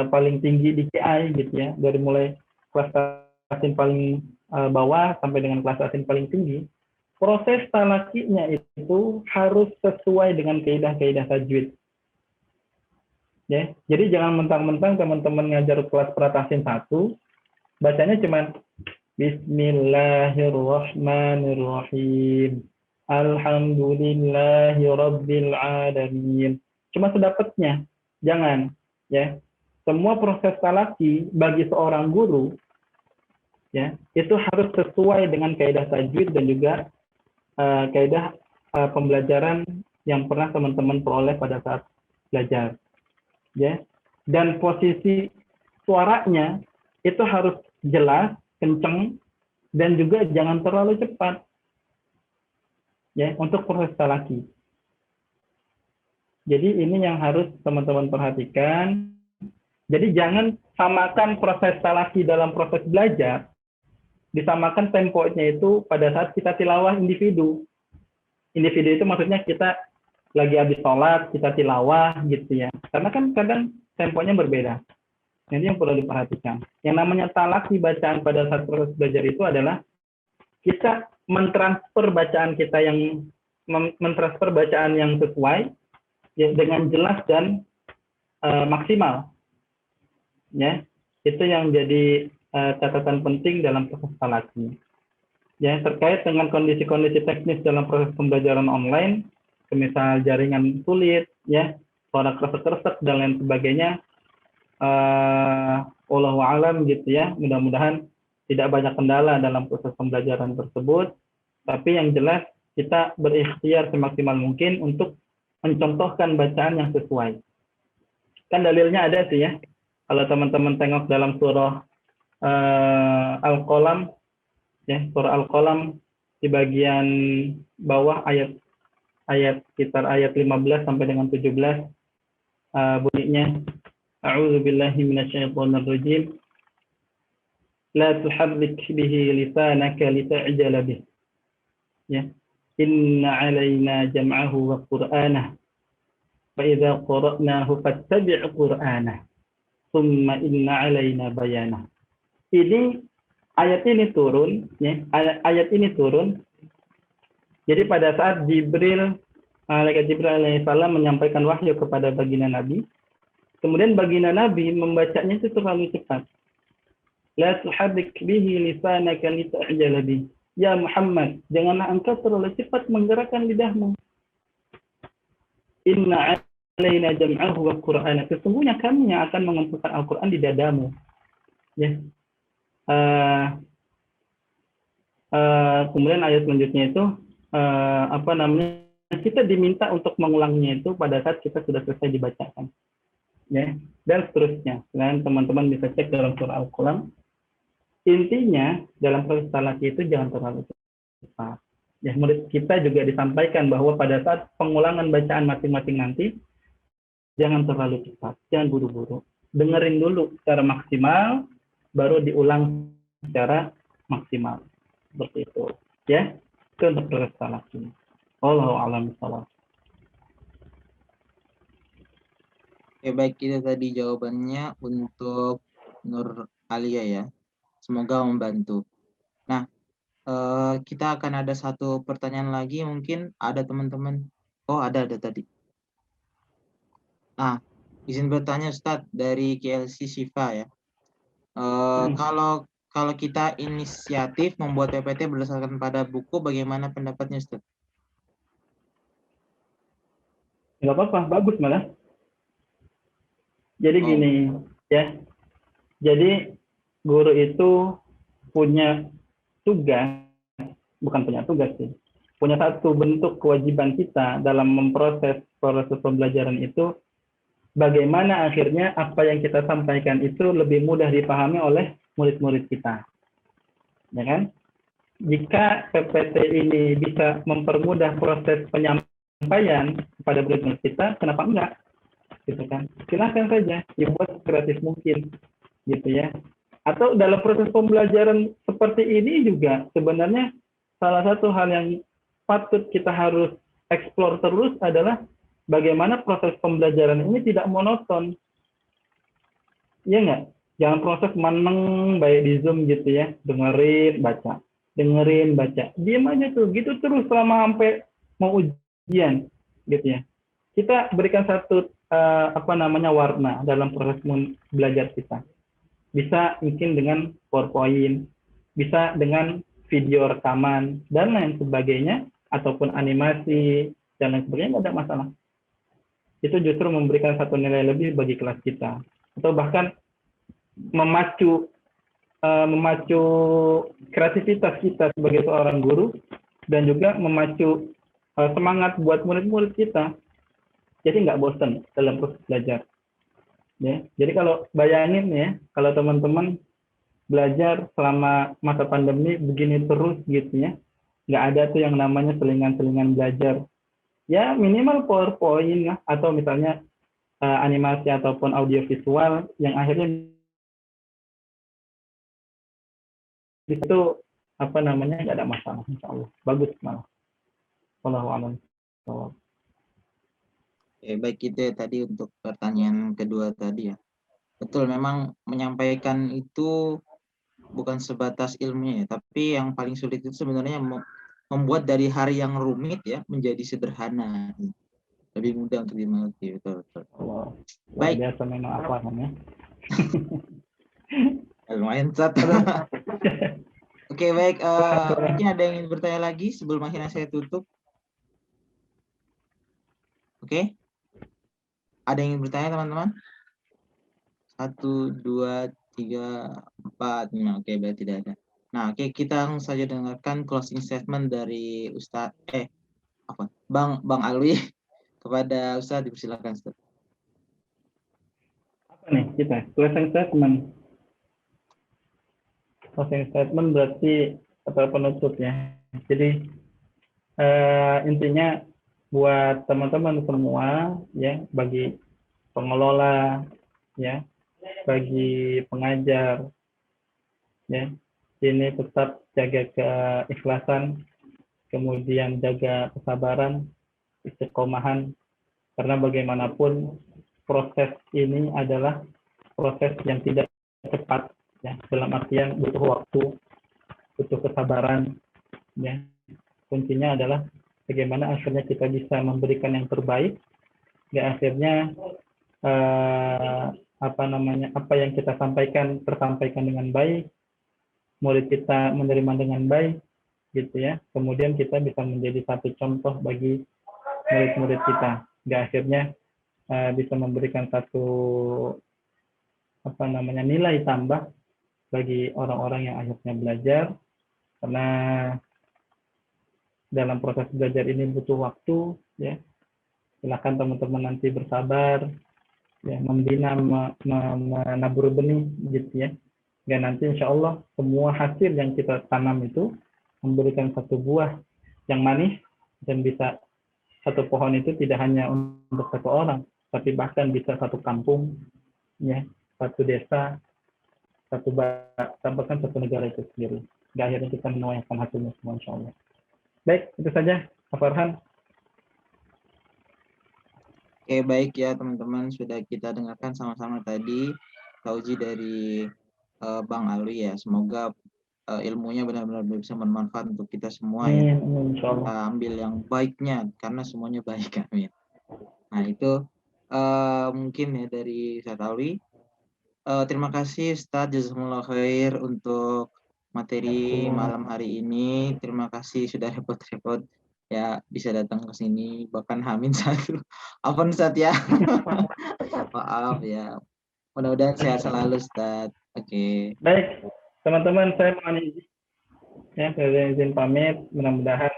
paling tinggi di KI gitu ya, dari mulai kelas tahsin paling bawah sampai dengan kelas tahsin paling tinggi, proses talakinya itu harus sesuai dengan kaidah-kaidah tajwid. Ya, jadi jangan mentang-mentang teman-teman ngajar kelas pratahsin 1, bacanya cuma Bismillahirrahmanirrahim. Alhamdulillahirabbil alamin. Cuma sedapatnya. Jangan, ya. Semua proses talaki bagi seorang guru, ya, itu harus sesuai dengan kaidah tajwid dan juga kaidah pembelajaran yang pernah teman-teman peroleh pada saat belajar. Ya, dan posisi suaranya itu harus jelas, kenceng, dan juga jangan terlalu cepat, ya, untuk proses talaki. Jadi ini yang harus teman-teman perhatikan. Jadi jangan samakan proses talaki dalam proses belajar, disamakan temponya itu pada saat kita tilawah individu. Individu itu maksudnya kita lagi habis sholat, kita tilawah gitu ya. Karena kan kadang temponya berbeda. Ini yang perlu diperhatikan. Yang namanya talaki bacaan pada saat proses belajar itu adalah kita mentransfer bacaan kita yang mentransfer bacaan yang sesuai ya, dengan jelas dan maksimal. Ya, itu yang jadi catatan penting dalam proses talaki. Ya, terkait dengan kondisi-kondisi teknis dalam proses pembelajaran online, misal jaringan sulit, ya, suara kresek-kresek dan lain sebagainya, wallahu alam gitu ya. Mudah-mudahan tidak banyak kendala dalam proses pembelajaran tersebut. Tapi yang jelas kita berikhtiar semaksimal mungkin untuk mencontohkan bacaan yang sesuai. Kan dalilnya ada sih ya. Kalau teman-teman tengok dalam surah Al-Qalam, ya, surah Al-Qalam di bagian bawah ayat sekitar ayat 15 sampai dengan 17 bunyinya A'udzubillahi minasyaitonirrajim. La tuharrik bihi lisanaka lita'jala bih. Ya. Inna 'alaina jam'ahu wa qur'anah. Fa idza qara'nahu fattabi' qur'anah. Tsumma inna 'alaina bayanah. Ini ayat ini turun, ya. Ayat ini turun. Jadi pada saat malaikat Jibril alaihissalam menyampaikan wahyu kepada baginda Nabi, kemudian baginda Nabi membacanya itu terlalu cepat. La tuharrik bihi lisanaka lita'jala bih. Ya Muhammad, janganlah engkau terlalu cepat menggerakkan lidahmu. Inna 'alaina jam'ahu wa qur'ana. Sesungguhnya kami yang akan mengumpulkan Al-Qur'an di dadamu. Ya. Kemudian ayat selanjutnya itu kita diminta untuk mengulangnya itu pada saat kita sudah selesai dibacakan, ya, dan seterusnya. Dan teman-teman bisa cek dalam surah Al-Qalam. Intinya dalam proses talaki itu jangan terlalu cepat. Ya, murid kita juga disampaikan bahwa pada saat pengulangan bacaan masing-masing nanti jangan terlalu cepat, jangan buru-buru. Dengerin dulu secara maksimal, baru diulang secara maksimal. Seperti itu, ya. Itu untuk proses talaki. Wallahu a'lam bishawab. Oke, baik, itu tadi jawabannya untuk Nur Alia ya. Semoga membantu. Nah, kita akan ada satu pertanyaan lagi, mungkin ada teman-teman. Oh, ada tadi. Nah, izin bertanya Ustadz dari KLC Siva ya. Kalau kita inisiatif membuat PPT berdasarkan pada buku, bagaimana pendapatnya Ustadz? Nggak apa-apa, bagus malah. Jadi gini, ya. Jadi guru itu punya tugas, bukan punya tugas sih, punya satu bentuk kewajiban kita dalam memproses proses pembelajaran itu, bagaimana akhirnya apa yang kita sampaikan itu lebih mudah dipahami oleh murid-murid kita, ya kan? jika PPT ini bisa mempermudah proses penyampaian kepada murid kita, kenapa enggak? Gitu kan? Silahkan saja dibuat kreatif mungkin, gitu ya. Atau dalam proses pembelajaran seperti ini juga sebenarnya salah satu hal yang patut kita harus eksplor terus adalah bagaimana proses pembelajaran ini tidak monoton. Iya nggak? Jangan proses meneng baik di Zoom gitu ya, dengerin, baca. Diam aja tuh, gitu terus selama sampai mau ujian, gitu ya. Kita berikan satu warna dalam proses belajar kita. Bisa mungkin dengan PowerPoint, bisa dengan video rekaman dan lain sebagainya, ataupun animasi dan lain sebagainya, nggak ada masalah. Itu justru memberikan satu nilai lebih bagi kelas kita, atau bahkan memacu kreativitas kita sebagai seorang guru, dan juga memacu semangat buat murid-murid kita. Jadi nggak bosan dalam proses belajar. Ya, jadi kalau bayangin ya, kalau teman-teman belajar selama masa pandemi begini terus gitu ya, nggak ada tuh yang namanya selingan-selingan belajar. Ya minimal PowerPoint ya, atau misalnya animasi ataupun audio visual yang akhirnya itu nggak ada masalah, insya Allah bagus malah. Wallahu a'lam. Baik, itu ya tadi untuk pertanyaan kedua tadi ya. Betul, memang menyampaikan itu bukan sebatas ilmunya, tapi yang paling sulit itu sebenarnya membuat dari hari yang rumit ya menjadi sederhana, lebih mudah untuk dimengerti. Betul. Baik. Biasa memang apa namanya? Lumayan satu. Oke, baik. Mungkin ada yang ingin bertanya lagi sebelum akhirnya saya tutup? Oke. Ada yang ingin bertanya, teman-teman? 1, 2, 3, 4, 5. Oke, berarti tidak ada. Nah, oke, kita langsung saja dengarkan closing statement dari Bang Alwi kepada Ustaz. Dipersilakan, Ustaz. Apa nih kita? Closing statement. Closing statement berarti penutup ya. Jadi intinya buat teman-teman semua ya, bagi pengelola ya, bagi pengajar ya, ini tetap jaga keikhlasan, kemudian jaga kesabaran, istiqomahan, karena bagaimanapun proses ini adalah proses yang tidak cepat ya, dalam artian butuh waktu, butuh kesabaran ya. Kuncinya adalah bagaimana akhirnya kita bisa memberikan yang terbaik, ya akhirnya apa yang kita sampaikan tersampaikan dengan baik, murid kita menerima dengan baik, gitu ya. Kemudian kita bisa menjadi satu contoh bagi murid-murid kita, ya akhirnya bisa memberikan satu nilai tambah bagi orang-orang yang akhirnya belajar, karena dalam proses belajar ini butuh waktu ya. Silakan teman-teman nanti bersabar ya, membina, menabur benih gitu ya. Dan nanti insya Allah semua hasil yang kita tanam itu memberikan satu buah yang manis, dan bisa satu pohon itu tidak hanya untuk satu orang, tapi bahkan bisa satu kampung ya, satu desa, bahkan satu negara itu sendiri. Dan akhirnya kita menuaikan hasilnya semua insya Allah. Baik, itu saja Pak Farhan. Oke, baik ya teman-teman, sudah kita dengarkan sama-sama tadi tauji dari Bang Alwi ya. Semoga ilmunya benar-benar bisa bermanfaat untuk kita semua ya. Kita ambil yang baiknya karena semuanya baik, amin. Nah itu mungkin ya dari Ustaz Alwi. Terima kasih Ustaz, jazakumullah khair untuk materi malam hari ini. Terima kasih sudah repot-repot ya bisa datang ke sini, bahkan H-1. Apapun Ustaz ya. Maaf ya. Mudah-mudahan sehat selalu Ustaz. Oke. Baik, teman-teman, saya mohon izin pamit. Mudah-mudahan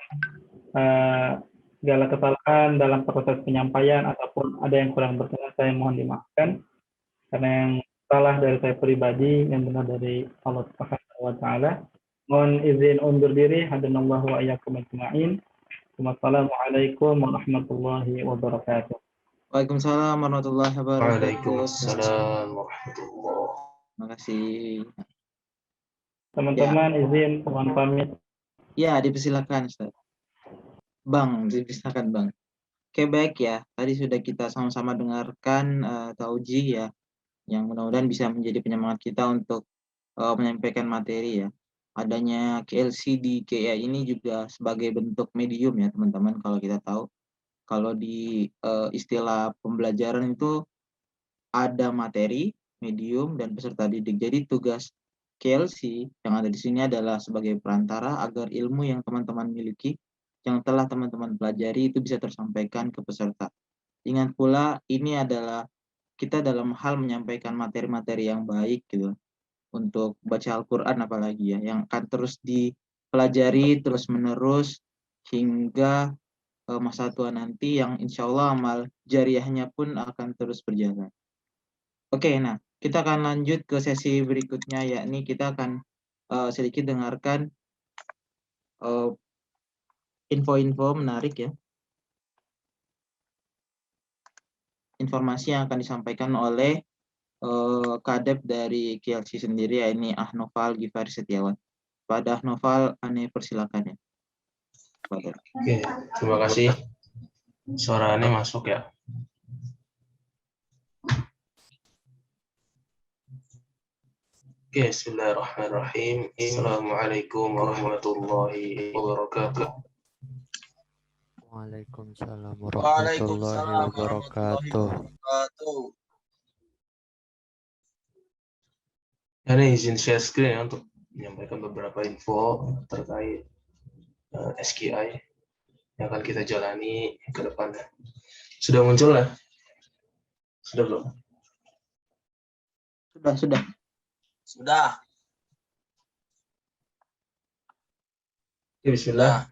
segala kesalahan dalam proses penyampaian ataupun ada yang kurang berkenan, saya mohon dimaafkan. Karena yang salah dari saya pribadi, yang benar dari Allah Subhanahu wa Ta'ala. Mohon izin undur diri. Hadanallahu wa iyyakum ajma'in. Wassalamualaikum warahmatullahi wabarakatuh. Waalaikumsalam warahmatullahi wabarakatuh. Waalaikumsalam warahmatullahi. Terima kasih. Teman-teman izin mohon pamit. Ya, dipersilakan Ustaz. Bang, dipersilakan Bang. Oke, baik ya. Tadi sudah kita sama-sama dengarkan taujih ya, yang mudah-mudahan bisa menjadi penyemangat kita untuk menyampaikan materi ya. Adanya KLC di KIA ini juga sebagai bentuk medium ya teman-teman. Kalau kita tahu, kalau di istilah pembelajaran itu ada materi, medium, dan peserta didik. Jadi tugas KLC yang ada di sini adalah sebagai perantara agar ilmu yang teman-teman miliki, yang telah teman-teman pelajari itu bisa tersampaikan ke peserta. Ingat pula ini adalah kita dalam hal menyampaikan materi-materi yang baik gitu. Untuk baca Al-Quran apalagi ya, yang akan terus dipelajari terus-menerus hingga masa tua nanti yang insya Allah amal jariahnya pun akan terus berjalan. Oke, nah kita akan lanjut ke sesi berikutnya, yakni kita akan sedikit dengarkan info-info menarik ya. Informasi yang akan disampaikan oleh kadep dari KLC sendiri, yakni Ahnoval Givari Setiawan. Pada Ahnoval, Ane persilakan ya. Oke, terima kasih. Suaranya masuk ya. Oke, bismillahirrahmanirrahim. Assalamualaikum warahmatullahi wabarakatuh. Waalaikumsalam warahmatullahi wabarakatuh. Ini izin share screen ya untuk menyampaikan beberapa info terkait SKI yang akan kita jalani ke depan. Sudah muncul ya? Sudah belum? Sudah. Oke, bismillah.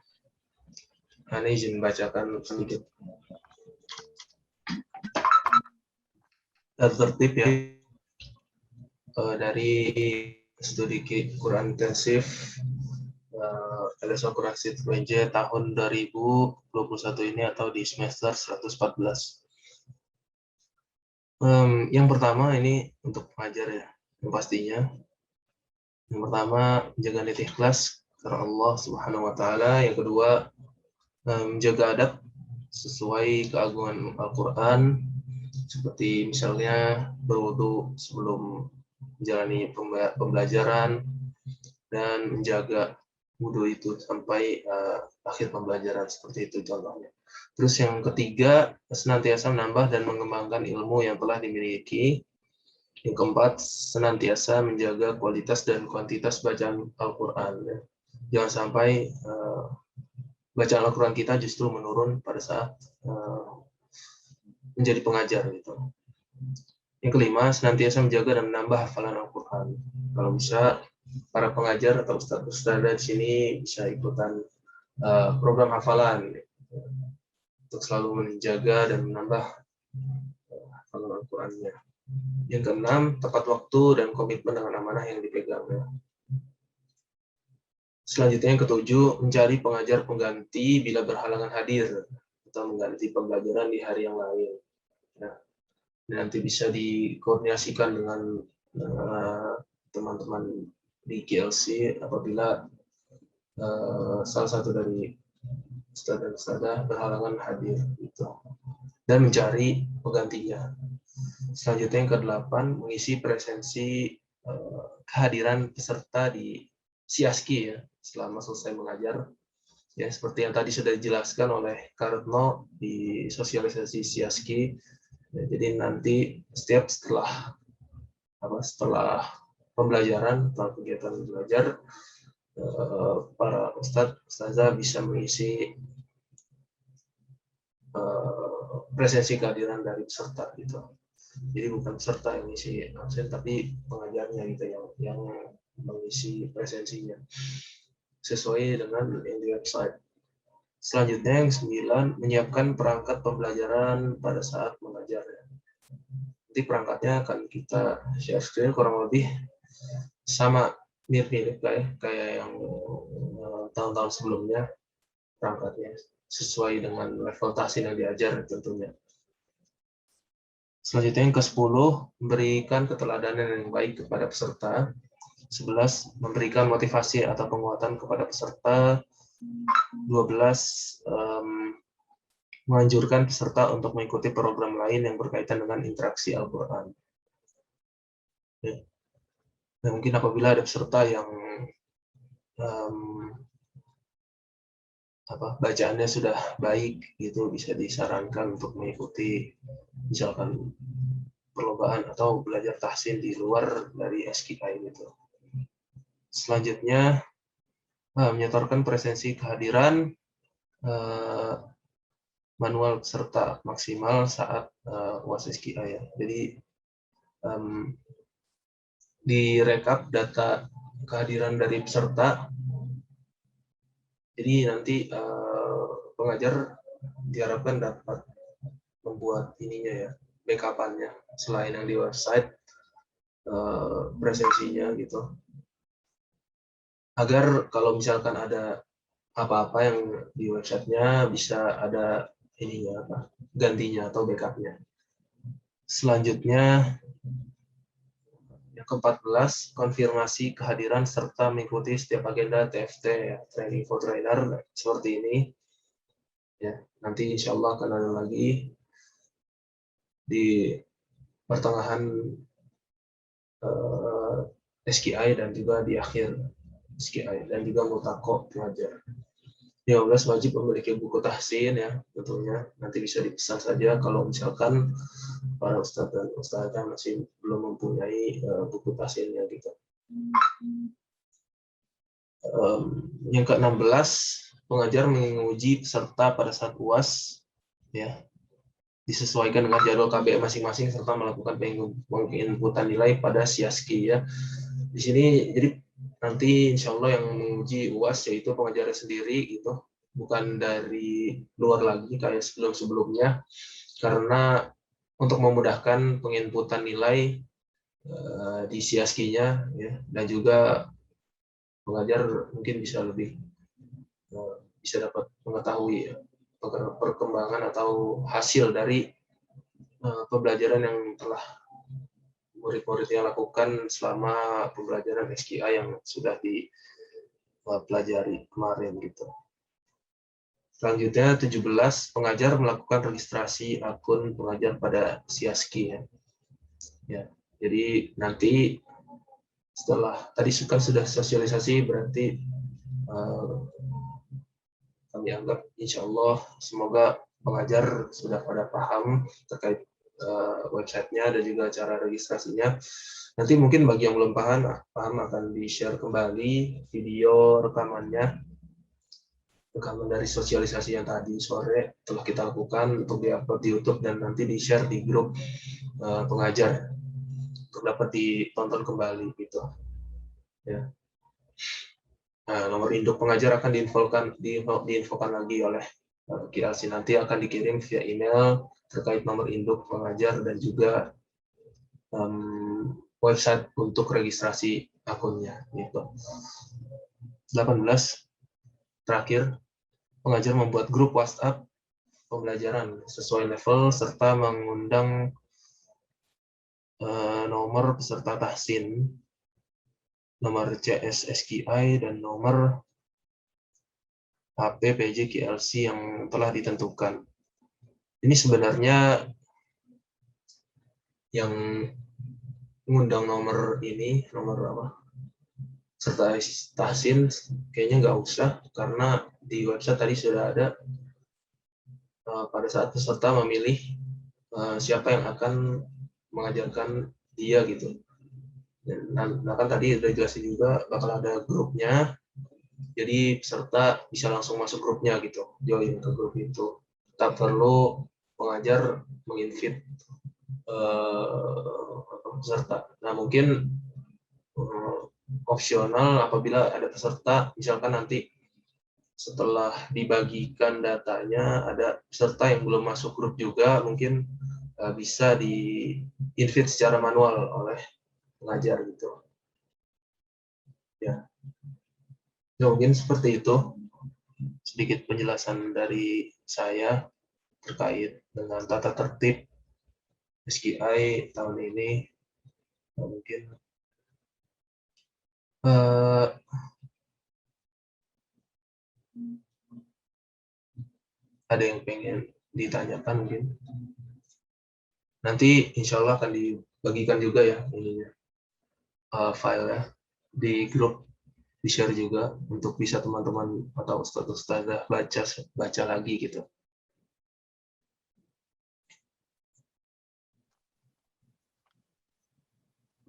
Ini izin bacakan sedikit. Tertib ya. Dari studi Quran intensif LSO Quran Sit WJ tahun 2021 ini atau di semester 114. Yang pertama ini untuk pengajar ya, yang pastinya. Yang pertama menjaga niat ikhlas karena Allah Subhanahu wa taala. Yang kedua menjaga adab sesuai keagungan Al-Qur'an, seperti misalnya berwudu sebelum menjalani pembelajaran dan menjaga wudu itu sampai akhir pembelajaran, seperti itu contohnya. Terus yang ketiga, senantiasa menambah dan mengembangkan ilmu yang telah dimiliki. Yang keempat, senantiasa menjaga kualitas dan kuantitas bacaan Al-Quran. Ya. Jangan sampai bacaan Al-Quran kita justru menurun pada saat menjadi pengajar. Gitu. Yang kelima, senantiasa menjaga dan menambah hafalan Al-Quran. Kalau bisa, para pengajar atau ustadz di sini bisa ikutan program hafalan untuk selalu menjaga dan menambah hafalan Al-Qurannya. Yang keenam, tepat waktu dan komitmen dengan amanah yang dipegangnya. Selanjutnya yang ketujuh, mencari pengajar pengganti bila berhalangan hadir atau mengganti pembelajaran di hari yang lain. Nah, nanti bisa dikoordinasikan dengan teman-teman di KLC apabila salah satu dari ustadz dan ustadzah berhalangan hadir gitu, dan mencari penggantinya. Selanjutnya yang ke-8, mengisi presensi kehadiran peserta di SIASKI ya selama selesai mengajar ya, seperti yang tadi sudah dijelaskan oleh Kak Retno di sosialisasi SIASKI ya, jadi nanti setelah pembelajaran atau kegiatan belajar, para ustazah bisa mengisi presensi kehadiran dari peserta gitu. Jadi bukan peserta yang mengisi absen, tapi pengajarnya gitu yang mengisi presensinya sesuai dengan yang di website. Selanjutnya yang 9, menyiapkan perangkat pembelajaran pada saat mengajar. Nanti perangkatnya akan kita share screen, kurang lebih sama mirip-mirip kayak yang tahun-tahun sebelumnya perangkatnya sesuai dengan level tahsin yang diajar tentunya. Selanjutnya yang ke-10, memberikan keteladanan yang baik kepada peserta. 11, memberikan motivasi atau penguatan kepada peserta. 12, menganjurkan peserta untuk mengikuti program lain yang berkaitan dengan interaksi Al-Quran. Ya. Nah, mungkin apabila ada peserta yang bacaannya sudah baik, gitu bisa disarankan untuk mengikuti misalkan perlombaan atau belajar tahsin di luar dari SKI gitu. Selanjutnya menyetorkan presensi kehadiran manual peserta maksimal saat UAS SKI ya. Jadi direkap data kehadiran dari peserta. Jadi nanti pengajar diharapkan dapat membuat ininya ya, backup-annya selain yang di website, presensinya gitu. Agar kalau misalkan ada apa-apa yang di websitenya bisa ada ininya apa, gantinya atau backupnya. Selanjutnya yang ke-14, konfirmasi kehadiran serta mengikuti setiap agenda TFT ya, training for trainer seperti ini. Ya, nanti insya Allah akan ada lagi di pertengahan SKI dan juga di akhir SKI dan juga mutako pengajar. 15 wajib memiliki buku tahsin ya, tentunya nanti bisa dipesan saja kalau misalkan para ustadz dan ustadzah masih belum mempunyai buku tahsinnya gitu. Yang ke-16, pengajar menguji peserta pada saat UAS ya, disesuaikan dengan jadwal KBM masing-masing serta melakukan penginputan nilai pada SIASKI ya. Di sini jadi nanti insya Allah yang menguji UAS yaitu pengajarnya sendiri gitu, bukan dari luar lagi kayak sebelum-sebelumnya, karena untuk memudahkan penginputan nilai di SIASKI-nya ya, dan juga pengajar mungkin bisa lebih bisa dapat mengetahui ya, perkembangan atau hasil dari pembelajaran yang telah murid-muridnya lakukan selama pembelajaran SKI yang sudah dipelajari kemarin gitu. Selanjutnya 17, pengajar melakukan registrasi akun pengajar pada SIASKI ya. Ya, jadi nanti setelah tadi sudah sosialisasi berarti kami anggap insya Allah semoga pengajar sudah pada paham terkait websitenya dan juga cara registrasinya. Nanti mungkin bagi yang belum paham akan di-share kembali video rekaman dari sosialisasi yang tadi sore telah kita lakukan untuk di-upload di YouTube dan nanti di-share di grup pengajar untuk dapat ditonton kembali gitu. Ya. Nah, nomor induk pengajar akan diinfokan lagi oleh KLC, nanti akan dikirim via email terkait nomor induk pengajar dan juga website untuk registrasi akunnya gitu. 18, terakhir, pengajar membuat grup WhatsApp pembelajaran sesuai level serta mengundang nomor peserta tahsin, nomor CS SKI dan nomor HP PJ KLC yang telah ditentukan. Ini sebenarnya yang mengundang nomor ini, nomor apa? Serta tahsin kayaknya nggak usah karena di website tadi sudah ada pada saat peserta memilih siapa yang akan mengajarkan dia gitu. Dan kan tadi udah jelasin juga bakal ada grupnya. Jadi peserta bisa langsung masuk grupnya gitu, join ke grup itu. Tak perlu pengajar menginvite peserta. Nah mungkin opsional apabila ada peserta, misalkan nanti setelah dibagikan datanya ada peserta yang belum masuk grup juga, mungkin bisa di-invite secara manual oleh pengajar gitu. Ya, mungkin seperti itu sedikit penjelasan dari saya terkait dengan tata tertib SKI tahun ini. Mungkin ada yang pengen ditanyakan mungkin. Nanti insya Allah akan dibagikan juga ya ininya, filenya di grup, di-share juga untuk bisa teman-teman atau ustadz-ustadzah baca lagi gitu.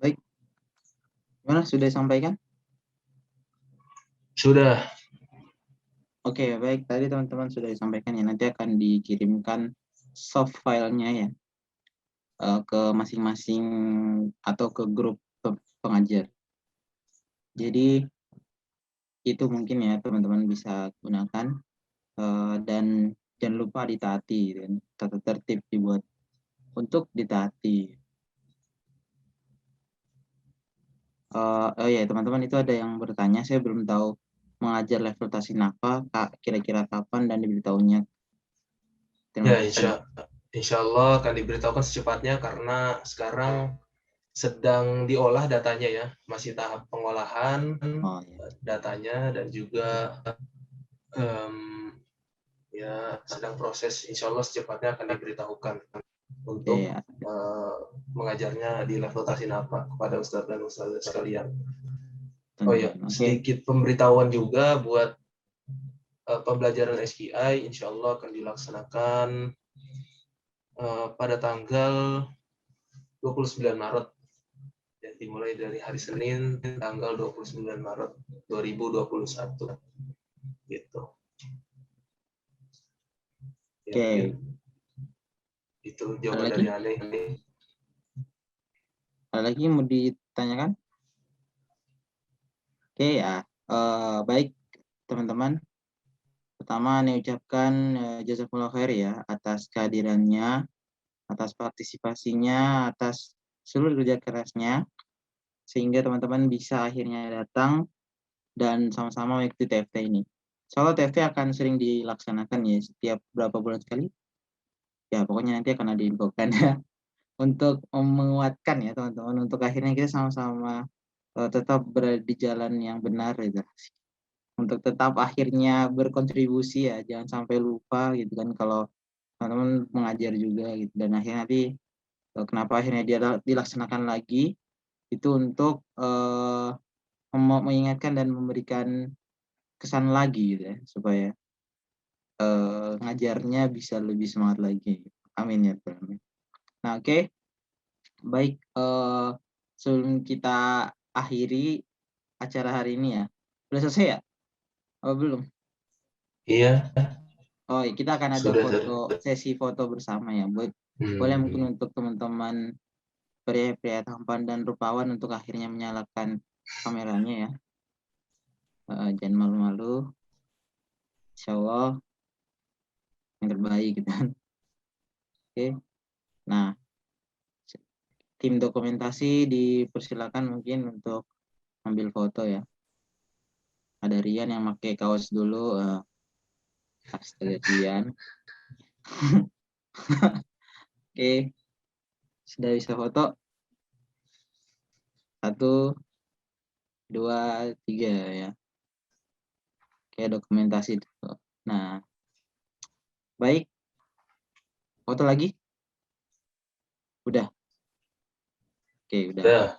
Baik. Gimana, sudah disampaikan? Sudah. Oke, baik. Tadi teman-teman sudah disampaikan ya. Nanti akan dikirimkan soft filenya ya ke masing-masing atau ke grup pengajar. Jadi itu mungkin ya teman-teman bisa gunakan, dan jangan lupa ditaati dan tata tertib dibuat untuk ditaati. Oh ya teman-teman, itu ada yang bertanya, saya belum tahu mengajar level tahsin apa, kira-kira kapan dan diberitahunya. Ya, insya Allah akan diberitahukan secepatnya karena sekarang sedang diolah datanya ya, masih tahap pengolahan datanya dan juga ya sedang proses. Insya Allah secepatnya akan diberitahukan untuk mengajarnya di level tahsin apa kepada ustadz dan ustadzah sekalian. Oh ya, sedikit pemberitahuan juga buat pembelajaran SKI, insya Allah akan dilaksanakan pada tanggal 29 Maret. Ya, dimulai dari hari Senin tanggal 29 Maret 2021. Gitu. Ya, Oke. Itu jawaban dari Ane. Ada lagi mau ditanyakan? Oke ya, baik teman-teman. Pertama, Ane ucapkan jazakumullah khair ya atas kehadirannya, atas partisipasinya, atas seluruh kerja kerasnya, sehingga teman-teman bisa akhirnya datang dan sama-sama mengikuti TFT ini. Soalnya TFT akan sering dilaksanakan ya setiap berapa bulan sekali. Ya pokoknya nanti akan ada infokan ya untuk menguatkan ya teman-teman, untuk akhirnya kita sama-sama tetap berada di jalan yang benar gitu. Untuk tetap akhirnya berkontribusi ya, jangan sampai lupa gitu kan kalau teman-teman mengajar juga gitu, dan akhirnya nanti kenapa akhirnya dia dilaksanakan lagi itu untuk mengingatkan dan memberikan kesan lagi gitu ya, supaya ngajarnya bisa lebih semangat lagi. Amin ya Tuhan. Nah oke. Baik, sebelum kita akhiri acara hari ini ya, udah selesai ya? Oh belum? Iya. Oh kita akan ada sesi foto bersama ya. Boleh mungkin untuk teman-teman pria-pria tampan dan rupawan untuk akhirnya menyalakan kameranya ya. Jangan malu-malu. Insya Allah yang terbaik gitu kan. Oke. Nah, tim dokumentasi dipersilakan mungkin untuk ambil foto ya. Ada Rian yang pakai kaos dulu. Astaga Rian. Oke. Sudah bisa foto. 1, 2, 3 ya. Oke, dokumentasi dulu. Nah, baik. Foto lagi? Udah. Oke, udah.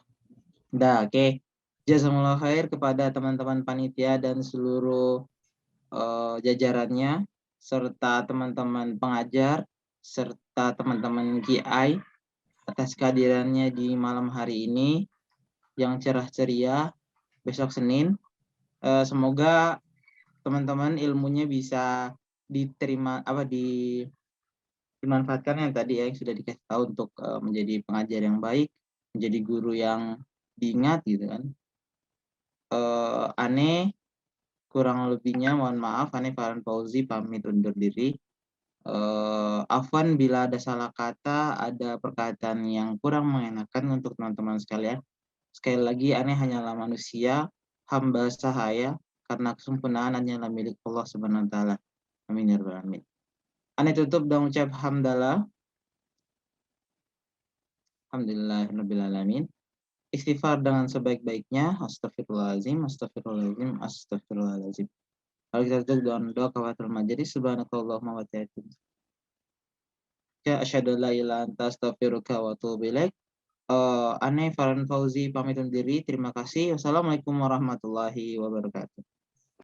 Udah, oke. Jazakumullah khair kepada teman-teman panitia dan seluruh jajarannya, serta teman-teman pengajar, serta teman-teman GI atas kehadirannya di malam hari ini yang cerah ceria besok Senin. Semoga teman-teman ilmunya bisa diterima, dimanfaatkan yang tadi ya, yang sudah dikasih tahu untuk menjadi pengajar yang baik, menjadi guru yang diingat gitu kan. Ane kurang lebihnya mohon maaf, Ane Farhan Fauzi pamit undur diri. Afwan bila ada salah kata, ada perkataan yang kurang mengenakan untuk teman-teman sekalian. Sekali lagi, Ane hanyalah manusia, hamba sahaya, karena kesempurnaan hanyalah milik Allah Subhanahu wa taala. Amin ya rabbal alamin. Ane tutup dengan ucap hamdalah. Alhamdulillahirabbil alamin. Istighfar dengan sebaik-baiknya. Astagfirullahalazim, astagfirullahalazim, astagfirullahalazim. Lalu kita tutup dengan doa kafaratul majelis. Subhanakallahumma wa ta'ala. Ya asyhadu la ilaha illa anta astaghfiruka wa atubu ilaik. Ane Farhan Fauzi pamit undur diri. Terima kasih. Wassalamualaikum warahmatullahi wabarakatuh.